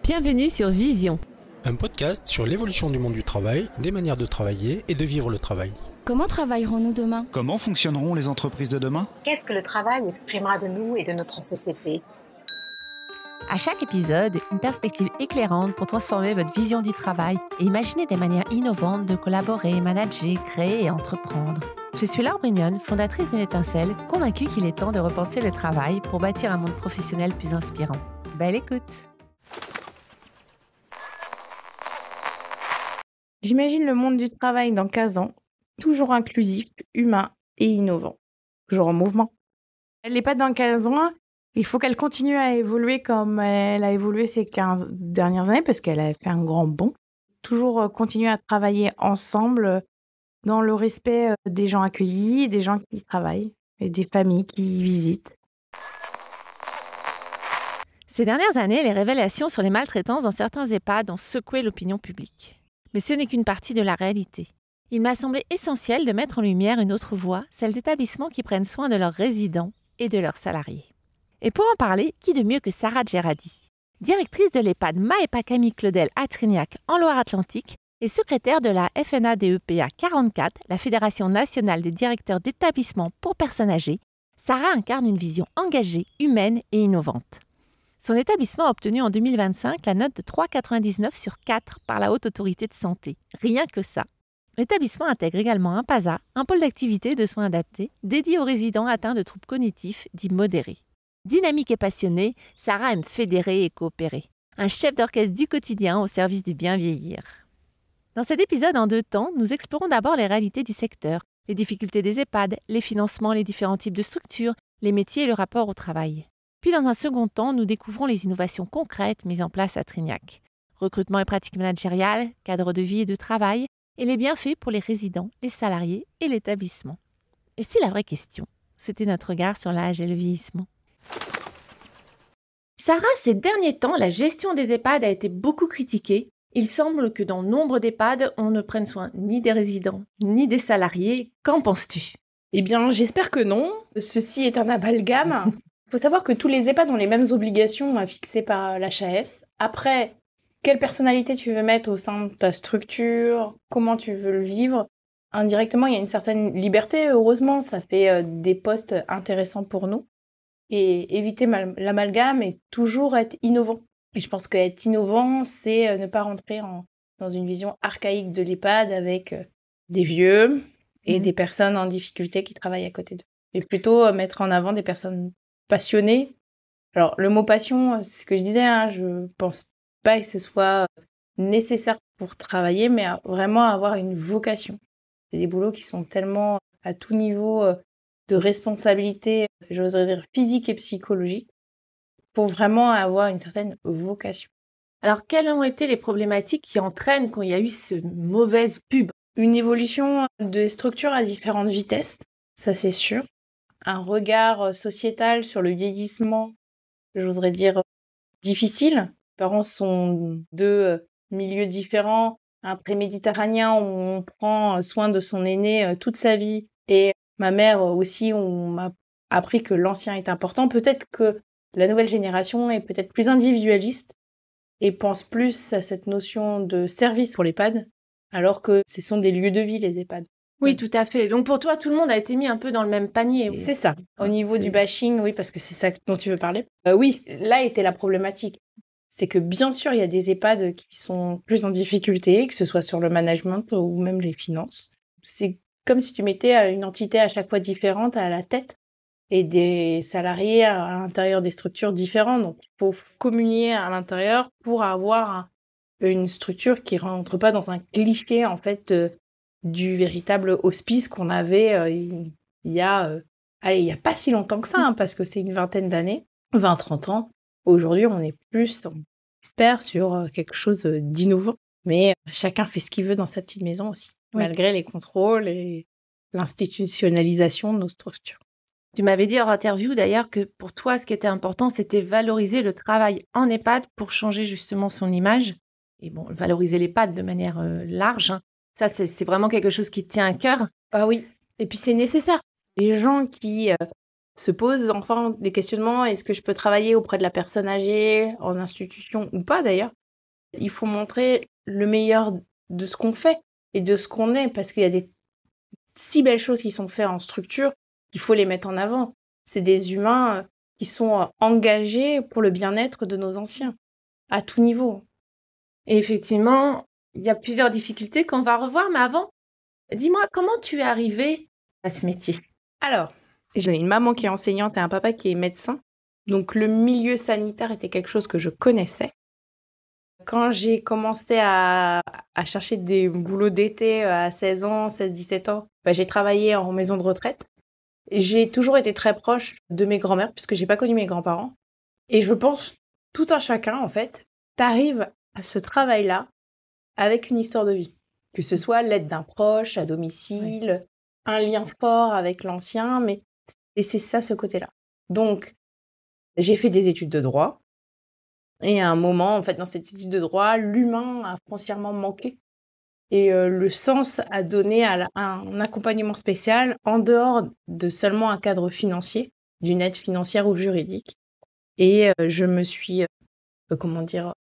Bienvenue sur Vision. Un podcast sur l'évolution du monde du travail, des manières de travailler et de vivre le travail. Comment travaillerons-nous demain ? Comment fonctionneront les entreprises de demain ? Qu'est-ce que le travail exprimera de nous et de notre société ? À chaque épisode, une perspective éclairante pour transformer votre vision du travail et imaginer des manières innovantes de collaborer, manager, créer et entreprendre. Je suis Laure Brignone, fondatrice d'une étincelle, convaincue qu'il est temps de repenser le travail pour bâtir un monde professionnel plus inspirant. Belle écoute! J'imagine le monde du travail dans 15 ans, toujours inclusif, humain et innovant. Toujours en mouvement. Elle n'est pas dans 15 ans, il faut qu'elle continue à évoluer comme elle a évolué ces 15 dernières années parce qu'elle a fait un grand bond. Toujours continuer à travailler ensemble dans le respect des gens accueillis, des gens qui travaillent et des familles qui y visitent. Ces dernières années, les révélations sur les maltraitances dans certains EHPAD ont secoué l'opinion publique. Mais ce n'est qu'une partie de la réalité. Il m'a semblé essentiel de mettre en lumière une autre voie, celle d'établissements qui prennent soin de leurs résidents et de leurs salariés. Et pour en parler, qui de mieux que Sarah Gerardi, directrice de l'EHPAD Maepa Camille Claudel à Trignac en Loire-Atlantique et secrétaire de la FNADEPA 44, la Fédération nationale des directeurs d'établissements pour personnes âgées, Sarah incarne une vision engagée, humaine et innovante. Son établissement a obtenu en 2025 la note de 3,99 sur 4 par la Haute Autorité de Santé. Rien que ça. L'établissement intègre également un PASA, un pôle d'activité de soins adaptés, dédié aux résidents atteints de troubles cognitifs dits modérés. Dynamique et passionnée, Sarah aime fédérer et coopérer. Un chef d'orchestre du quotidien au service du bien vieillir. Dans cet épisode en 2 temps, nous explorons d'abord les réalités du secteur, les difficultés des EHPAD, les financements, les différents types de structures, les métiers et le rapport au travail. Puis dans un second temps, nous découvrons les innovations concrètes mises en place à Trignac. Recrutement et pratiques managériales, cadre de vie et de travail, et les bienfaits pour les résidents, les salariés et l'établissement. Et si la vraie question, c'était notre regard sur l'âge et le vieillissement. Sarah, ces derniers temps, la gestion des EHPAD a été beaucoup critiquée. Il semble que dans nombre d'EHPAD, on ne prenne soin ni des résidents, ni des salariés. Qu'en penses-tu ? Eh bien, j'espère que non. Ceci est un amalgame. Il faut savoir que tous les EHPAD ont les mêmes obligations fixées par l'HAS. Après, quelle personnalité tu veux mettre au sein de ta structure, comment tu veux le vivre. Indirectement, il y a une certaine liberté, heureusement, ça fait des postes intéressants pour nous. Et éviter l'amalgame et toujours être innovant. Et je pense qu'être innovant, c'est ne pas rentrer dans une vision archaïque de l'EHPAD avec des vieux et des personnes en difficulté qui travaillent à côté d'eux. Et plutôt mettre en avant des personnes passionnées. Alors, le mot passion, c'est ce que je disais, je pense pas que ce soit nécessaire pour travailler, mais vraiment avoir une vocation. C'est des boulots qui sont tellement à tout niveau de responsabilité, j'oserais dire physique et psychologique, pour vraiment avoir une certaine vocation. Alors, quelles ont été les problématiques qui entraînent quand il y a eu ce mauvaise pub ? Une évolution des structures à différentes vitesses, ça c'est sûr. Un regard sociétal sur le vieillissement, j'oserais dire difficile. Les parents sont 2 milieux différents, un pré-méditerranéen où on prend soin de son aîné toute sa vie, et ma mère aussi, on m'a appris que l'ancien est important. Peut-être que la nouvelle génération est peut-être plus individualiste et pense plus à cette notion de service pour l'EHPAD, alors que ce sont des lieux de vie, les EHPAD. Oui, tout à fait. Donc pour toi, tout le monde a été mis un peu dans le même panier. Oui. C'est ça. Au niveau du bashing, oui, parce que c'est ça dont tu veux parler. Oui, là était la problématique. C'est que bien sûr, il y a des EHPAD qui sont plus en difficulté, que ce soit sur le management ou même les finances. C'est comme si tu mettais une entité à chaque fois différente à la tête et des salariés à l'intérieur des structures différentes. Donc, il faut communier à l'intérieur pour avoir une structure qui rentre pas dans un cliché, en fait, du véritable hospice qu'on avait il y a pas si longtemps que ça, parce que c'est une vingtaine d'années, 20-30 ans. Aujourd'hui, on est plus, on espère, sur quelque chose d'innovant. Mais chacun fait ce qu'il veut dans sa petite maison aussi, malgré les contrôles et l'institutionnalisation de nos structures. Tu m'avais dit hors interview d'ailleurs que pour toi, ce qui était important, c'était valoriser le travail en EHPAD pour changer justement son image. Et bon, valoriser l'EHPAD de manière large, ça c'est vraiment quelque chose qui te tient à cœur. Ah oui, et puis c'est nécessaire. Les gens qui se posent enfin des questionnements. Est-ce que je peux travailler auprès de la personne âgée, en institution ou pas d'ailleurs? Il faut montrer le meilleur de ce qu'on fait et de ce qu'on est, parce qu'il y a des si belles choses qui sont faites en structure, il faut les mettre en avant. C'est des humains qui sont engagés pour le bien-être de nos anciens, à tout niveau. Et effectivement, il y a plusieurs difficultés qu'on va revoir, mais avant, dis-moi, comment tu es arrivée à ce métier? Alors, j'ai une maman qui est enseignante et un papa qui est médecin. Donc, le milieu sanitaire était quelque chose que je connaissais. Quand j'ai commencé à chercher des boulots d'été à 16 ans, 16-17 ans, j'ai travaillé en maison de retraite. J'ai toujours été très proche de mes grands-mères, puisque j'ai pas connu mes grands-parents. Et je pense, tout un chacun, en fait, t'arrives à ce travail-là avec une histoire de vie. Que ce soit l'aide d'un proche, à domicile, un lien fort avec l'ancien, et c'est ça, ce côté-là. Donc, j'ai fait des études de droit. Et à un moment, en fait, dans cette étude de droit, l'humain a foncièrement manqué. Et le sens a donné à un accompagnement spécial en dehors de seulement un cadre financier, d'une aide financière ou juridique. Et je me suis,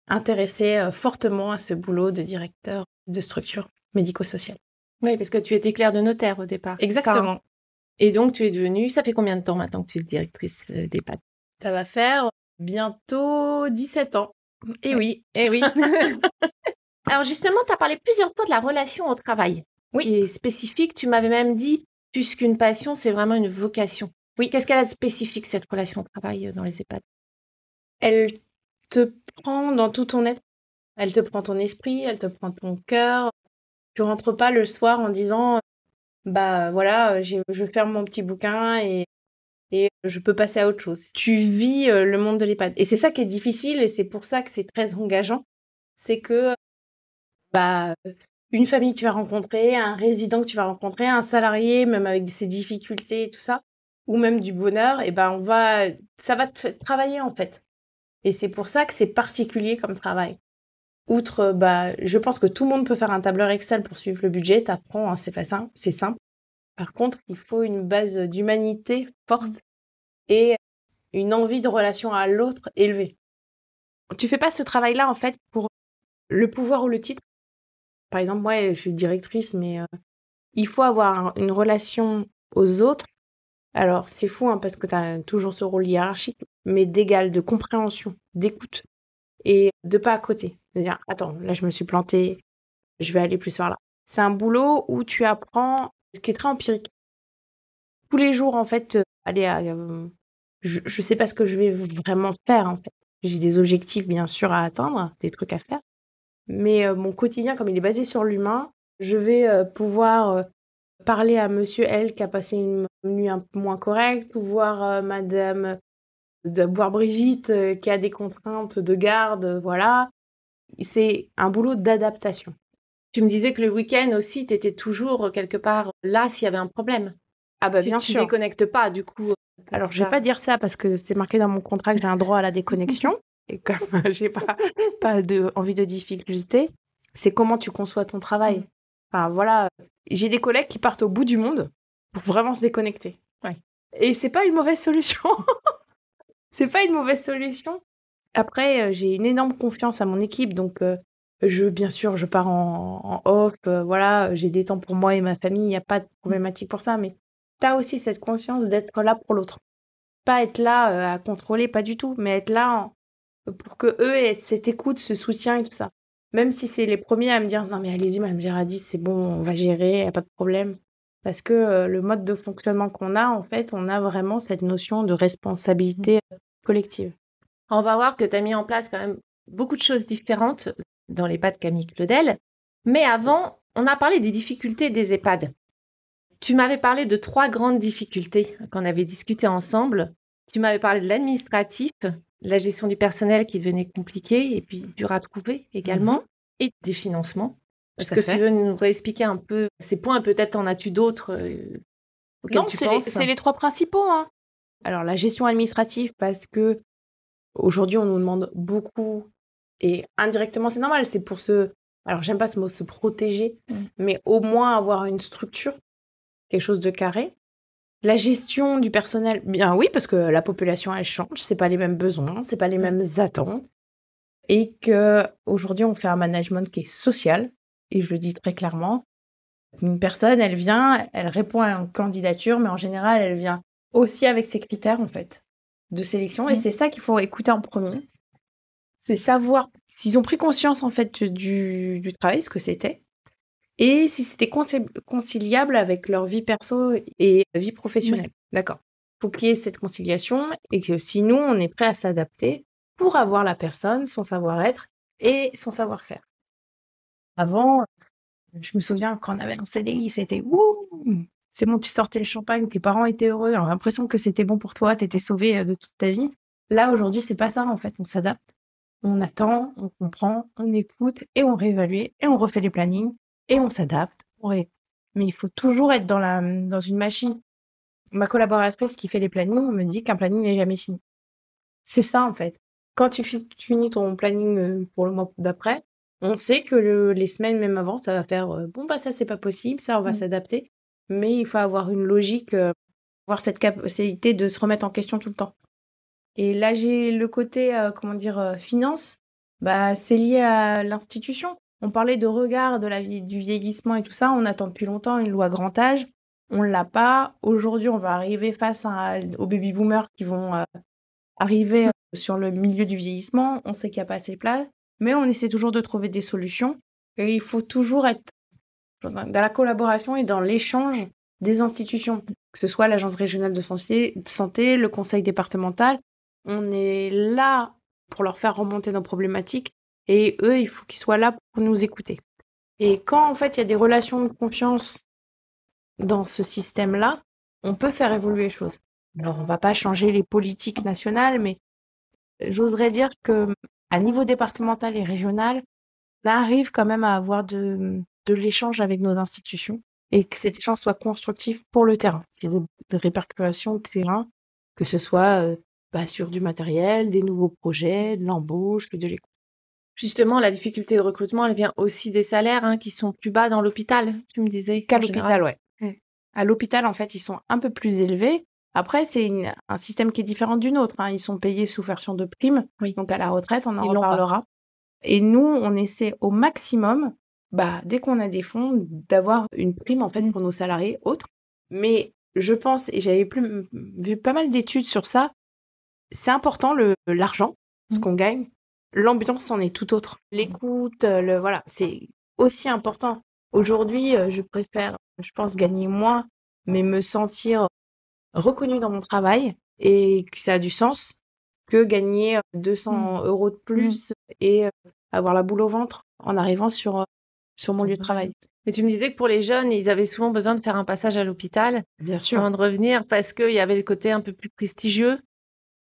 intéressée fortement à ce boulot de directeur de structure médico-sociale. Oui, parce que tu étais clerc de notaire au départ. Exactement. Ça. Et donc, tu es devenue, ça fait combien de temps maintenant que tu es directrice d'EHPAD? Ça va faire bientôt 17 ans. Et oui. Alors justement, tu as parlé plusieurs fois de la relation au travail, qui est spécifique. Tu m'avais même dit, plus qu'une passion, c'est vraiment une vocation. Oui. Qu'est-ce qu'elle a de spécifique, cette relation au travail dans les EHPAD? Elle te prend dans tout ton être. Elle te prend ton esprit, elle te prend ton cœur. Tu rentres pas le soir en disant voilà, je ferme mon petit bouquin et je peux passer à autre chose. Tu vis le monde de l'EHPAD. Et c'est ça qui est difficile et c'est pour ça que c'est très engageant. C'est que une famille que tu vas rencontrer, un résident que tu vas rencontrer, un salarié, même avec ses difficultés et tout ça, ou même du bonheur, et ça va te faire travailler en fait. Et c'est pour ça que c'est particulier comme travail. Outre, je pense que tout le monde peut faire un tableur Excel pour suivre le budget, t'apprends, hein, c'est simple. Par contre, il faut une base d'humanité forte et une envie de relation à l'autre élevée. Tu fais pas ce travail-là, en fait, pour le pouvoir ou le titre. Par exemple, moi, je suis directrice, mais il faut avoir une relation aux autres. Alors, c'est fou, hein, parce que tu as toujours ce rôle hiérarchique, mais d'égal, de compréhension, d'écoute et de pas à côté. De dire, attends, là, je me suis plantée, je vais aller plus vers là. C'est un boulot où tu apprends ce qui est très empirique. Tous les jours, en fait, je sais pas ce que je vais vraiment faire, en fait. J'ai des objectifs, bien sûr, à atteindre, des trucs à faire. Mais mon quotidien, comme il est basé sur l'humain, je vais pouvoir parler à monsieur L qui a passé une nuit un peu moins correcte, ou voir voir Brigitte qui a des contraintes de garde, voilà. C'est un boulot d'adaptation. Tu me disais que le week-end aussi, tu étais toujours quelque part là s'il y avait un problème. Ah bah bien sûr. Tu déconnectes pas, du coup. Alors, je vais pas dire ça parce que c'est marqué dans mon contrat que j'ai un droit à la déconnexion. Et comme j'ai pas envie de difficulté, c'est comment tu conçois ton travail. Enfin, voilà. J'ai des collègues qui partent au bout du monde pour vraiment se déconnecter. Ouais. Et c'est pas une mauvaise solution. C'est pas une mauvaise solution. Après, j'ai une énorme confiance à mon équipe. Donc, bien sûr, je pars en off. Voilà, j'ai des temps pour moi et ma famille. Il n'y a pas de problématique pour ça. Mais tu as aussi cette conscience d'être là pour l'autre. Pas être là à contrôler, pas du tout. Mais être là pour que eux aient cette écoute, ce soutien et tout ça. Même si c'est les premiers à me dire « Non mais allez-y, Mme Gérardi, c'est bon, on va gérer, y a pas de problème. » Parce que le mode de fonctionnement qu'on a, en fait, on a vraiment cette notion de responsabilité collective. On va voir que tu as mis en place quand même beaucoup de choses différentes dans l'EHPAD Camille Claudel. Mais avant, on a parlé des difficultés des EHPAD. Tu m'avais parlé de 3 grandes difficultés qu'on avait discutées ensemble. Tu m'avais parlé de l'administratif, la gestion du personnel qui devenait compliquée et puis dur à trouver également, et des financements. Est-ce que tu veux nous réexpliquer un peu ces points? Peut-être en as-tu d'autres auxquels tu penses? C'est les 3 principaux. Hein. Alors, la gestion administrative, parce que aujourd'hui, on nous demande beaucoup, et indirectement, c'est normal, c'est pour alors j'aime pas ce mot, se protéger, mais au moins avoir une structure, quelque chose de carré. La gestion du personnel, bien oui, parce que la population, elle change, c'est pas les mêmes besoins, c'est pas les mêmes attentes. Et qu'aujourd'hui, on fait un management qui est social, et je le dis très clairement. Une personne, elle vient, elle répond à une candidature, mais en général, elle vient aussi avec ses critères, en fait, de sélection. Et c'est ça qu'il faut écouter en premier. C'est savoir s'ils ont pris conscience, en fait, du travail, ce que c'était, et si c'était conciliable avec leur vie perso et vie professionnelle. D'accord. Il faut qu'il y ait cette conciliation, et que sinon, on est prêt à s'adapter pour avoir la personne, son savoir-être et son savoir-faire. Avant, je me souviens quand on avait un CDI, c'était ouh, c'est bon, tu sortais le champagne, tes parents étaient heureux, on a l'impression que c'était bon pour toi, t'étais sauvé de toute ta vie. Là, aujourd'hui, c'est pas ça, en fait. On s'adapte, on attend, on comprend, on écoute et on réévalue et on refait les plannings et on s'adapte, on réécoute. Mais il faut toujours être dans une machine. Ma collaboratrice qui fait les plannings me dit qu'un planning n'est jamais fini. C'est ça, en fait. Quand tu finis ton planning pour le mois d'après, on sait que les semaines, même avant, ça va faire bon, bah ça, c'est pas possible, ça, on va s'adapter. Mais il faut avoir une logique, avoir cette capacité de se remettre en question tout le temps. Et là, j'ai le côté, finance, bah, c'est lié à l'institution. On parlait de regard du vieillissement et tout ça, on attend depuis longtemps une loi grand âge. On l'a pas. Aujourd'hui, on va arriver face aux baby-boomers qui vont arriver sur le milieu du vieillissement. On sait qu'il n'y a pas assez de place, mais on essaie toujours de trouver des solutions. Et il faut toujours être dans la collaboration et dans l'échange des institutions, que ce soit l'Agence régionale de santé, le conseil départemental. On est là pour leur faire remonter nos problématiques et eux, il faut qu'ils soient là pour nous écouter. Et quand, en fait, il y a des relations de confiance dans ce système-là, on peut faire évoluer les choses. Alors, on ne va pas changer les politiques nationales, mais j'oserais dire qu'à niveau départemental et régional, on arrive quand même à avoir de l'échange avec nos institutions et que cet échange soit constructif pour le terrain. Il y a des répercussions de terrain, que ce soit sur du matériel, des nouveaux projets, de l'embauche, de l'écoute. Justement, la difficulté de recrutement, elle vient aussi des salaires qui sont plus bas dans l'hôpital, tu me disais. Qu'à l'hôpital, ouais. À l'hôpital, en fait, ils sont un peu plus élevés. Après, c'est un système qui est différent du nôtre. Ils sont payés sous version de prime. Oui. Donc, à la retraite, on en reparlera. Et nous, on essaie au maximum, dès qu'on a des fonds, d'avoir une prime, en fait, pour nos salariés autres. Mais je pense, et j'avais vu pas mal d'études sur ça, c'est important, l'argent, ce qu'on gagne. L'ambiance en est tout autre. L'écoute, voilà, c'est aussi important. Aujourd'hui, je préfère, je pense, gagner moins, mais me sentir reconnue dans mon travail et que ça a du sens, que gagner 200 € de plus et avoir la boule au ventre en arrivant sur mon lieu de travail. Et tu me disais que pour les jeunes, ils avaient souvent besoin de faire un passage à l'hôpital avant de revenir parce qu'il y avait le côté un peu plus prestigieux.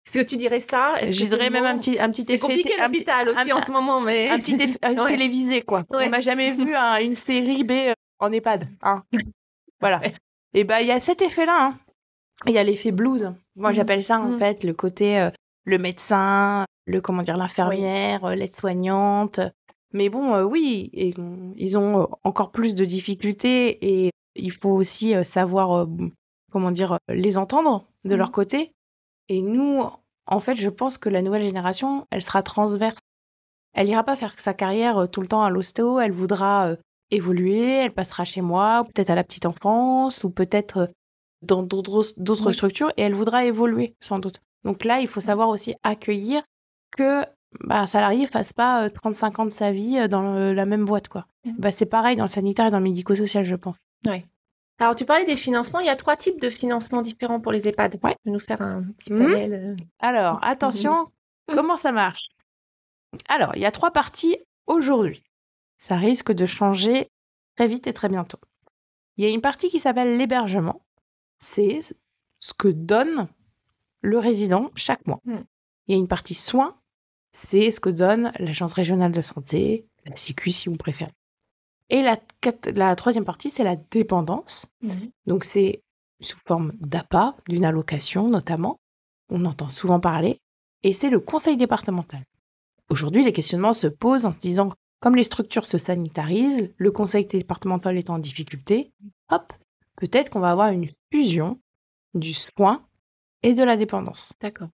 Est-ce que tu dirais ça? Je dirais même un petit effet. C'est compliqué l'hôpital aussi en ce moment, mais un petit effet télévisé, quoi. Ouais. On n'a jamais vu une série B en EHPAD. Voilà. Ouais. Et il y a cet effet-là. Il y a l'effet blues. Moi, j'appelle ça en fait le côté le médecin, l'infirmière, l'aide-soignante. Mais bon, oui, ils ont encore plus de difficultés et il faut aussi savoir, les entendre de leur côté. Et nous, en fait, je pense que la nouvelle génération, elle sera transverse. Elle ira pas faire sa carrière tout le temps à l'ostéo, elle voudra évoluer, elle passera chez moi, peut-être à la petite enfance, ou peut-être dans d'autres structures, et elle voudra évoluer, sans doute. Donc là, il faut savoir aussi accueillir que un salarié ne fasse pas 35 ans de sa vie dans la même boîte, quoi. C'est pareil dans le sanitaire et dans le médico-social, je pense. Oui. Alors, tu parlais des financements. Il y a 3 types de financements différents pour les EHPAD. Ouais. Tu peux nous faire un petit panel Alors, attention, comment ça marche? Alors, il y a 3 parties aujourd'hui. Ça risque de changer très vite et très bientôt. Il y a une partie qui s'appelle l'hébergement. C'est ce que donne le résident chaque mois. Il y a une partie soins. C'est ce que donne l'Agence régionale de santé, la Sécu si vous préférez. Et la troisième partie, c'est la dépendance. Donc, c'est sous forme d'APA, d'une allocation notamment. On entend souvent parler. Et c'est le conseil départemental. Aujourd'hui, les questionnements se posent en se disant, comme les structures se sanitarisent, le conseil départemental est en difficulté, hop, peut-être qu'on va avoir une fusion du soin et de la dépendance. D'accord.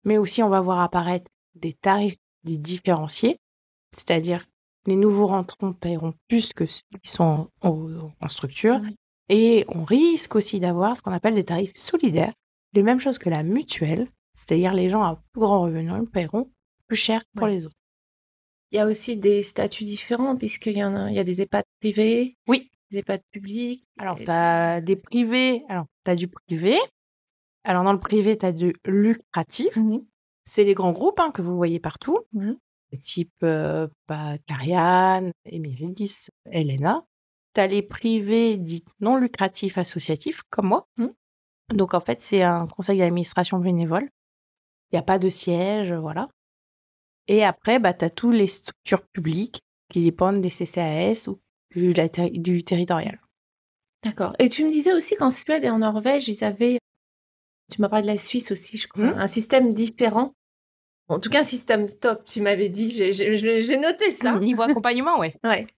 Mais aussi, on va voir apparaître des tarifs des différenciés, c'est-à-dire les nouveaux rentrants paieront plus que ceux qui sont en structure. Oui. Et on risque aussi d'avoir ce qu'on appelle des tarifs solidaires, les mêmes choses que la mutuelle, c'est-à-dire les gens à plus grand revenu ils paieront plus cher pour Ouais. les autres. Il y a aussi des statuts différents, puisqu'il y en a, il y a des EHPAD privés, Oui. des EHPAD publics. Alors, et tu as des privés, alors tu as du privé. Alors, dans le privé, tu as du lucratif. Mhm. C'est les grands groupes que vous voyez partout, Mhm. type Clariane, Emiris, Elena. Tu as les privés dits non lucratifs associatifs, comme moi. Mhm. Donc, en fait, c'est un conseil d'administration bénévole. Il n'y a pas de siège, voilà. Et après, tu as tous les structures publiques qui dépendent des CCAS ou du territorial. D'accord. Et tu me disais aussi qu'en Suède et en Norvège, ils avaient, tu m'as parlé de la Suisse aussi, je crois, un système différent. En tout cas, un système top, tu m'avais dit. J'ai noté ça. Niveau accompagnement, ouais. Ouais.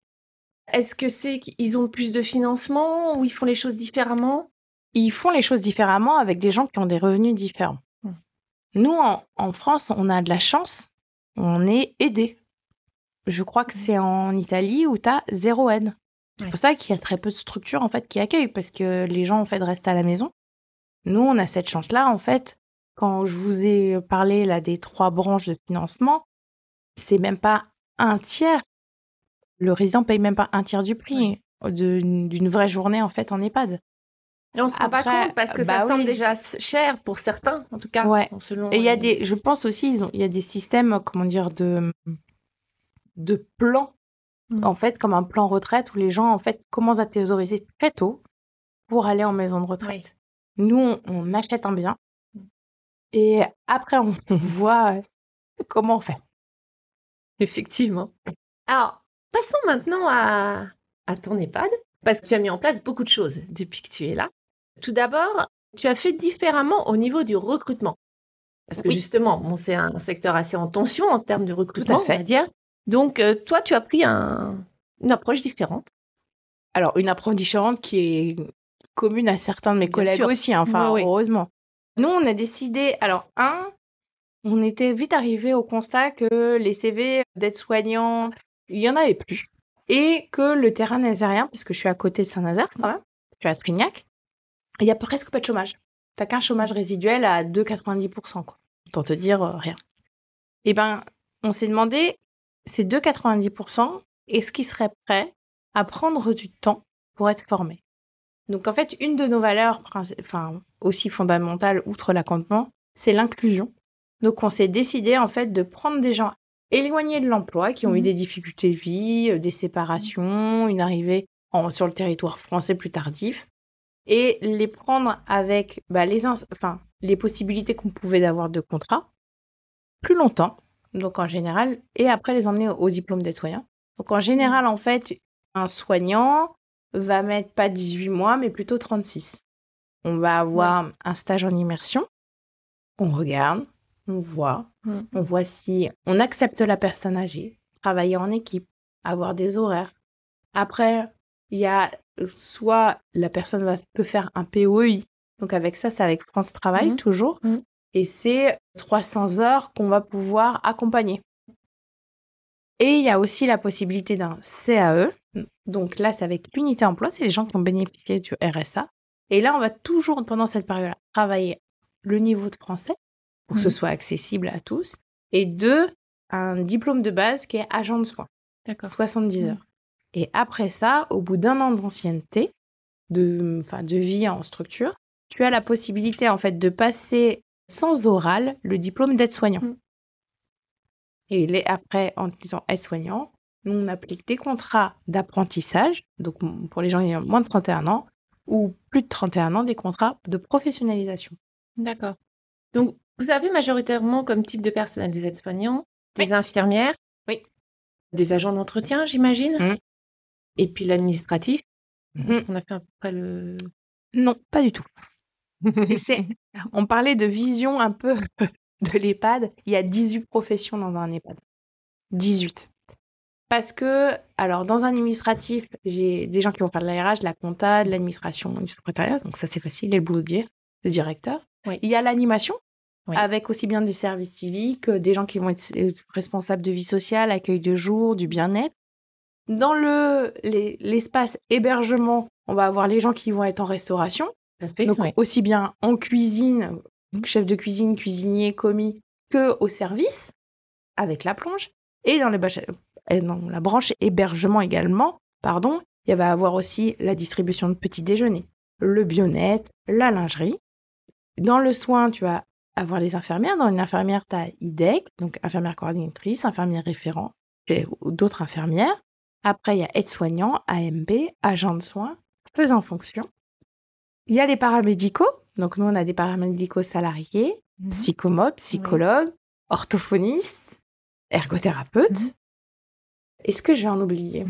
Est-ce que c'est qu'ils ont plus de financement ou ils font les choses différemment? Ils font les choses différemment avec des gens qui ont des revenus différents. Nous, en France, on a de la chance. On est aidés. Je crois que c'est en Italie où tu as 0 aide. C'est pour ça qu'il y a très peu de structures en fait, qui accueillent, parce que les gens en fait, restent à la maison. Nous, on a cette chance-là. En fait, quand je vous ai parlé là, des 3 branches de financement, c'est même pas un tiers. Le résident paye même pas un tiers du prix d'une vraie journée en fait en EHPAD. Et on se rend pas compte parce que ça semble déjà cher pour certains, en tout cas. Ouais. Selon Et il y a des, je pense aussi, il y a des systèmes, comment dire, de plans, en fait, comme un plan retraite où les gens en fait commencent à thésauriser très tôt pour aller en maison de retraite. Nous, on achète un bien et après on voit comment on fait. Effectivement. Alors, passons maintenant à ton EHPAD, parce que tu as mis en place beaucoup de choses depuis que tu es là. Tout d'abord, tu as fait différemment au niveau du recrutement. Parce que justement, c'est un secteur assez en tension en termes de recrutement, on va dire. Donc, toi, tu as pris une approche différente. Alors, une approche différente qui est commune à certains de mes collègues aussi, heureusement. Nous, on a décidé, alors, on était vite arrivé au constat que les CV d'aides-soignants, il n'y en avait plus. Et que le terrain nazérien, puisque je suis à côté de Saint-Nazaire quand même, je suis à Trignac, il n'y a presque pas de chômage. T'as qu'un chômage résiduel à 2,90%, quoi. Autant te dire rien. Eh ben, on s'est demandé, ces 2,90%, est-ce qu'ils seraient prêts à prendre du temps pour être formés? Donc, en fait, une de nos valeurs aussi fondamentales, outre l'accompagnement, c'est l'inclusion. Donc, on s'est décidé, en fait, de prendre des gens éloignés de l'emploi, qui ont eu des difficultés de vie, des séparations, une arrivée sur le territoire français plus tardif, et les prendre avec les possibilités qu'on pouvait avoir de contrat plus longtemps, donc en général, et après les emmener au diplôme d'aide-soignant. Donc en général, en fait, un soignant va mettre pas 18 mois, mais plutôt 36. On va avoir un stage en immersion, on regarde, on voit si on accepte la personne âgée, travailler en équipe, avoir des horaires. Après, il y a soit la personne peut faire un POEI, donc avec ça, c'est avec France Travail toujours, et c'est 300 heures qu'on va pouvoir accompagner. Et il y a aussi la possibilité d'un CAE, donc là, c'est avec l'unité emploi, c'est les gens qui ont bénéficié du RSA. Et là, on va toujours, pendant cette période-là, travailler le niveau de français pour que ce soit accessible à tous. Et 2, un diplôme de base qui est agent de soins. D'accord. 70 heures. Et après ça, au bout d'1 an d'ancienneté, de vie en structure, tu as la possibilité, en fait, de passer sans oral le diplôme d'aide-soignant. Et après, en disant aide-soignant, nous, on applique des contrats d'apprentissage, donc pour les gens qui ont moins de 31 ans, ou plus de 31 ans, des contrats de professionnalisation. D'accord. Donc, vous avez majoritairement comme type de personnel des aides-soignants, des infirmières, des agents d'entretien, j'imagine, et puis l'administratif. Est-ce qu'on a fait à peu près le... Non, pas du tout. On parlait de vision un peu de l'EHPAD. Il y a 18 professions dans un EHPAD. 18. Parce que, alors, dans un administratif, j'ai des gens qui vont faire de la RH, de la compta, de l'administration, du secrétariat. Donc, ça, c'est facile. Et le boulot de directeur. Oui. Il y a l'animation, Oui. avec aussi bien des services civiques, des gens qui vont être responsables de vie sociale, accueil de jour, du bien-être. Dans l'espace hébergement, on va avoir les gens qui vont être en restauration. Donc, Oui. aussi bien en cuisine, chef de cuisine, cuisinier, commis, que au service, avec la plonge. Et dans la branche hébergement également, il va y avoir aussi la distribution de petits déjeuners, le bio-net, la lingerie. Dans le soin, tu vas avoir les infirmières. Dans une infirmière, tu as IDEC, donc infirmière coordinatrice, infirmière référente, et d'autres infirmières. Après, il y a aide-soignant, AMP, agent de soins, faisant fonction. Il y a les paramédicaux. Donc, nous, on a des paramédicaux salariés, psychomobes, psychologues, orthophonistes, ergothérapeutes. Est-ce que je vais en oublier?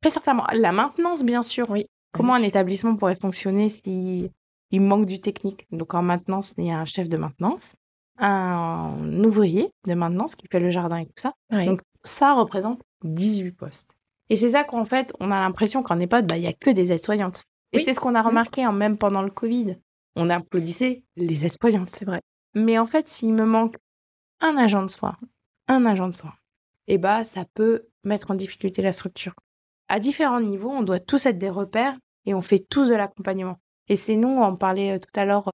Très certainement. La maintenance, bien sûr. Oui. Comment un établissement pourrait fonctionner s'il manque du technique? Donc, en maintenance, il y a un chef de maintenance, un ouvrier de maintenance qui fait le jardin et tout ça. Oui. Donc, ça représente 18 postes. Et c'est ça qu'en fait, on a l'impression qu'en EHPAD, il n'y a que des aides-soignantes. Et c'est ce qu'on a remarqué même pendant le Covid. On applaudissait les aides-soignantes. C'est vrai. Mais en fait, s'il me manque un agent de soins, ça peut mettre en difficulté la structure. À différents niveaux, on doit tous être des repères et on fait tous de l'accompagnement. Et c'est nous, on parlait tout à l'heure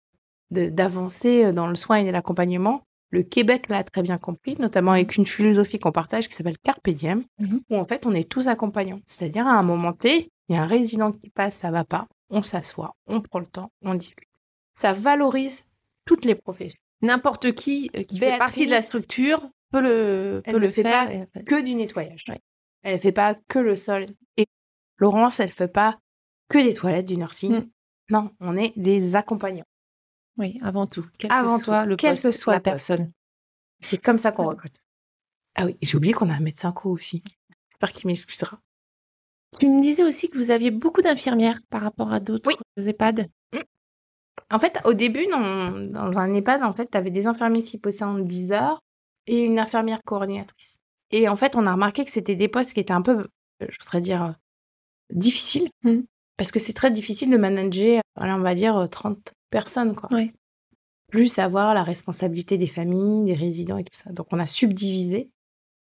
d'avancer dans le soin et l'accompagnement. Le Québec l'a très bien compris, notamment avec une philosophie qu'on partage qui s'appelle Carpe Diem, où en fait, on est tous accompagnants. C'est-à-dire, à un moment T, il y a un résident qui passe, ça va pas, on s'assoit, on prend le temps, on discute. Ça valorise toutes les professions. N'importe qui fait partie de la structure peut le faire. Que du nettoyage. Ouais. Elle ne fait pas que le sol. Et Laurence, elle ne fait pas que des toilettes du nursing. Non, on est des accompagnants. Oui, avant tout. Quel Avant que soit tout, le quel poste, que soit la le poste. personne. C'est comme ça qu'on recrute. Ah oui, j'ai oublié qu'on a un médecin co aussi. J'espère qu'il m'excusera. Tu me disais aussi que vous aviez beaucoup d'infirmières par rapport à d'autres EHPAD. En fait, au début, dans un EHPAD, en fait, tu avais des infirmiers qui bossaient en 10 heures et une infirmière coordinatrice. Et en fait, on a remarqué que c'était des postes qui étaient un peu, je voudrais dire, difficiles. Parce que c'est très difficile de manager, on va dire, 30 personnes, quoi. Ouais. Plus avoir la responsabilité des familles, des résidents et tout ça. Donc, on a subdivisé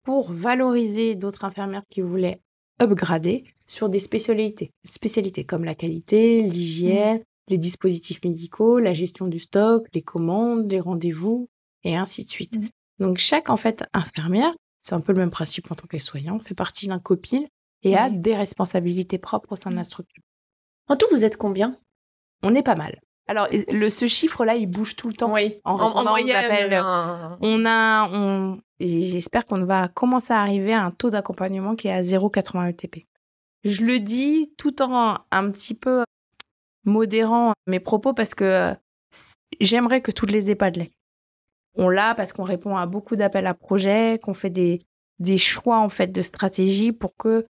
pour valoriser d'autres infirmières qui voulaient upgrader sur des spécialités comme la qualité, l'hygiène, les dispositifs médicaux, la gestion du stock, les commandes, les rendez-vous, et ainsi de suite. Donc, chaque, en fait, infirmière, c'est un peu le même principe en tant qu'aide-soignant, fait partie d'un copil et a des responsabilités propres au sein de la structure. En tout, vous êtes combien? On est pas mal. Alors, ce chiffre-là, il bouge tout le temps. Oui, en moyenne. Et j'espère qu'on va commencer à arriver à un taux d'accompagnement qui est à 0,80 ETP. Je le dis tout en un petit peu modérant mes propos parce que j'aimerais que toutes les EHPAD l'aient. On l'a parce qu'on répond à beaucoup d'appels à projets, qu'on fait des choix en fait de stratégie pour que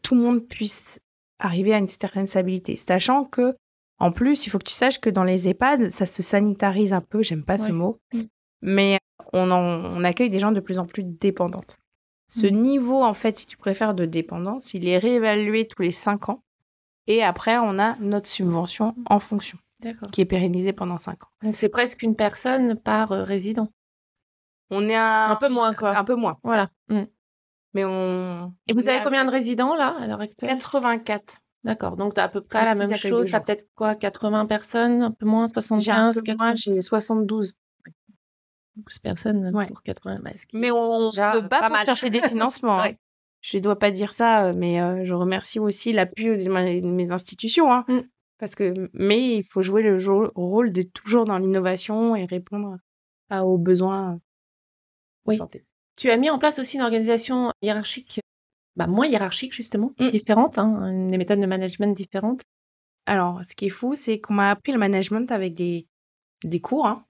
tout le monde puisse arriver à une certaine stabilité. Sachant que, en plus, il faut que tu saches que dans les EHPAD, ça se sanitarise un peu, j'aime pas ce mot, mais on accueille des gens de plus en plus dépendantes. Ce niveau, en fait, si tu préfères, de dépendance, il est réévalué tous les 5 ans. Et après, on a notre subvention en fonction, qui est pérennisée pendant 5 ans. Donc, c'est presque une personne par résident. On est un peu moins, quoi. Un peu moins. Voilà. Mais Et vous avez combien de résidents, là, à l'heure actuelle? 84. D'accord. Donc, tu as à peu près la même chose. Tu as peut-être quoi, 80 personnes, un peu moins, 75, 80? J'ai 72. 12 personnes pour 80. Mais on se bat pour chercher des financements. Je ne dois pas dire ça, mais je remercie aussi l'appui de mes institutions. Mais il faut jouer le rôle de toujours dans l'innovation et répondre aux besoins de santé. Tu as mis en place aussi une organisation hiérarchique, moins hiérarchique justement, différente, des méthodes de management différentes. Alors, ce qui est fou, c'est qu'on m'a appris le management avec des cours.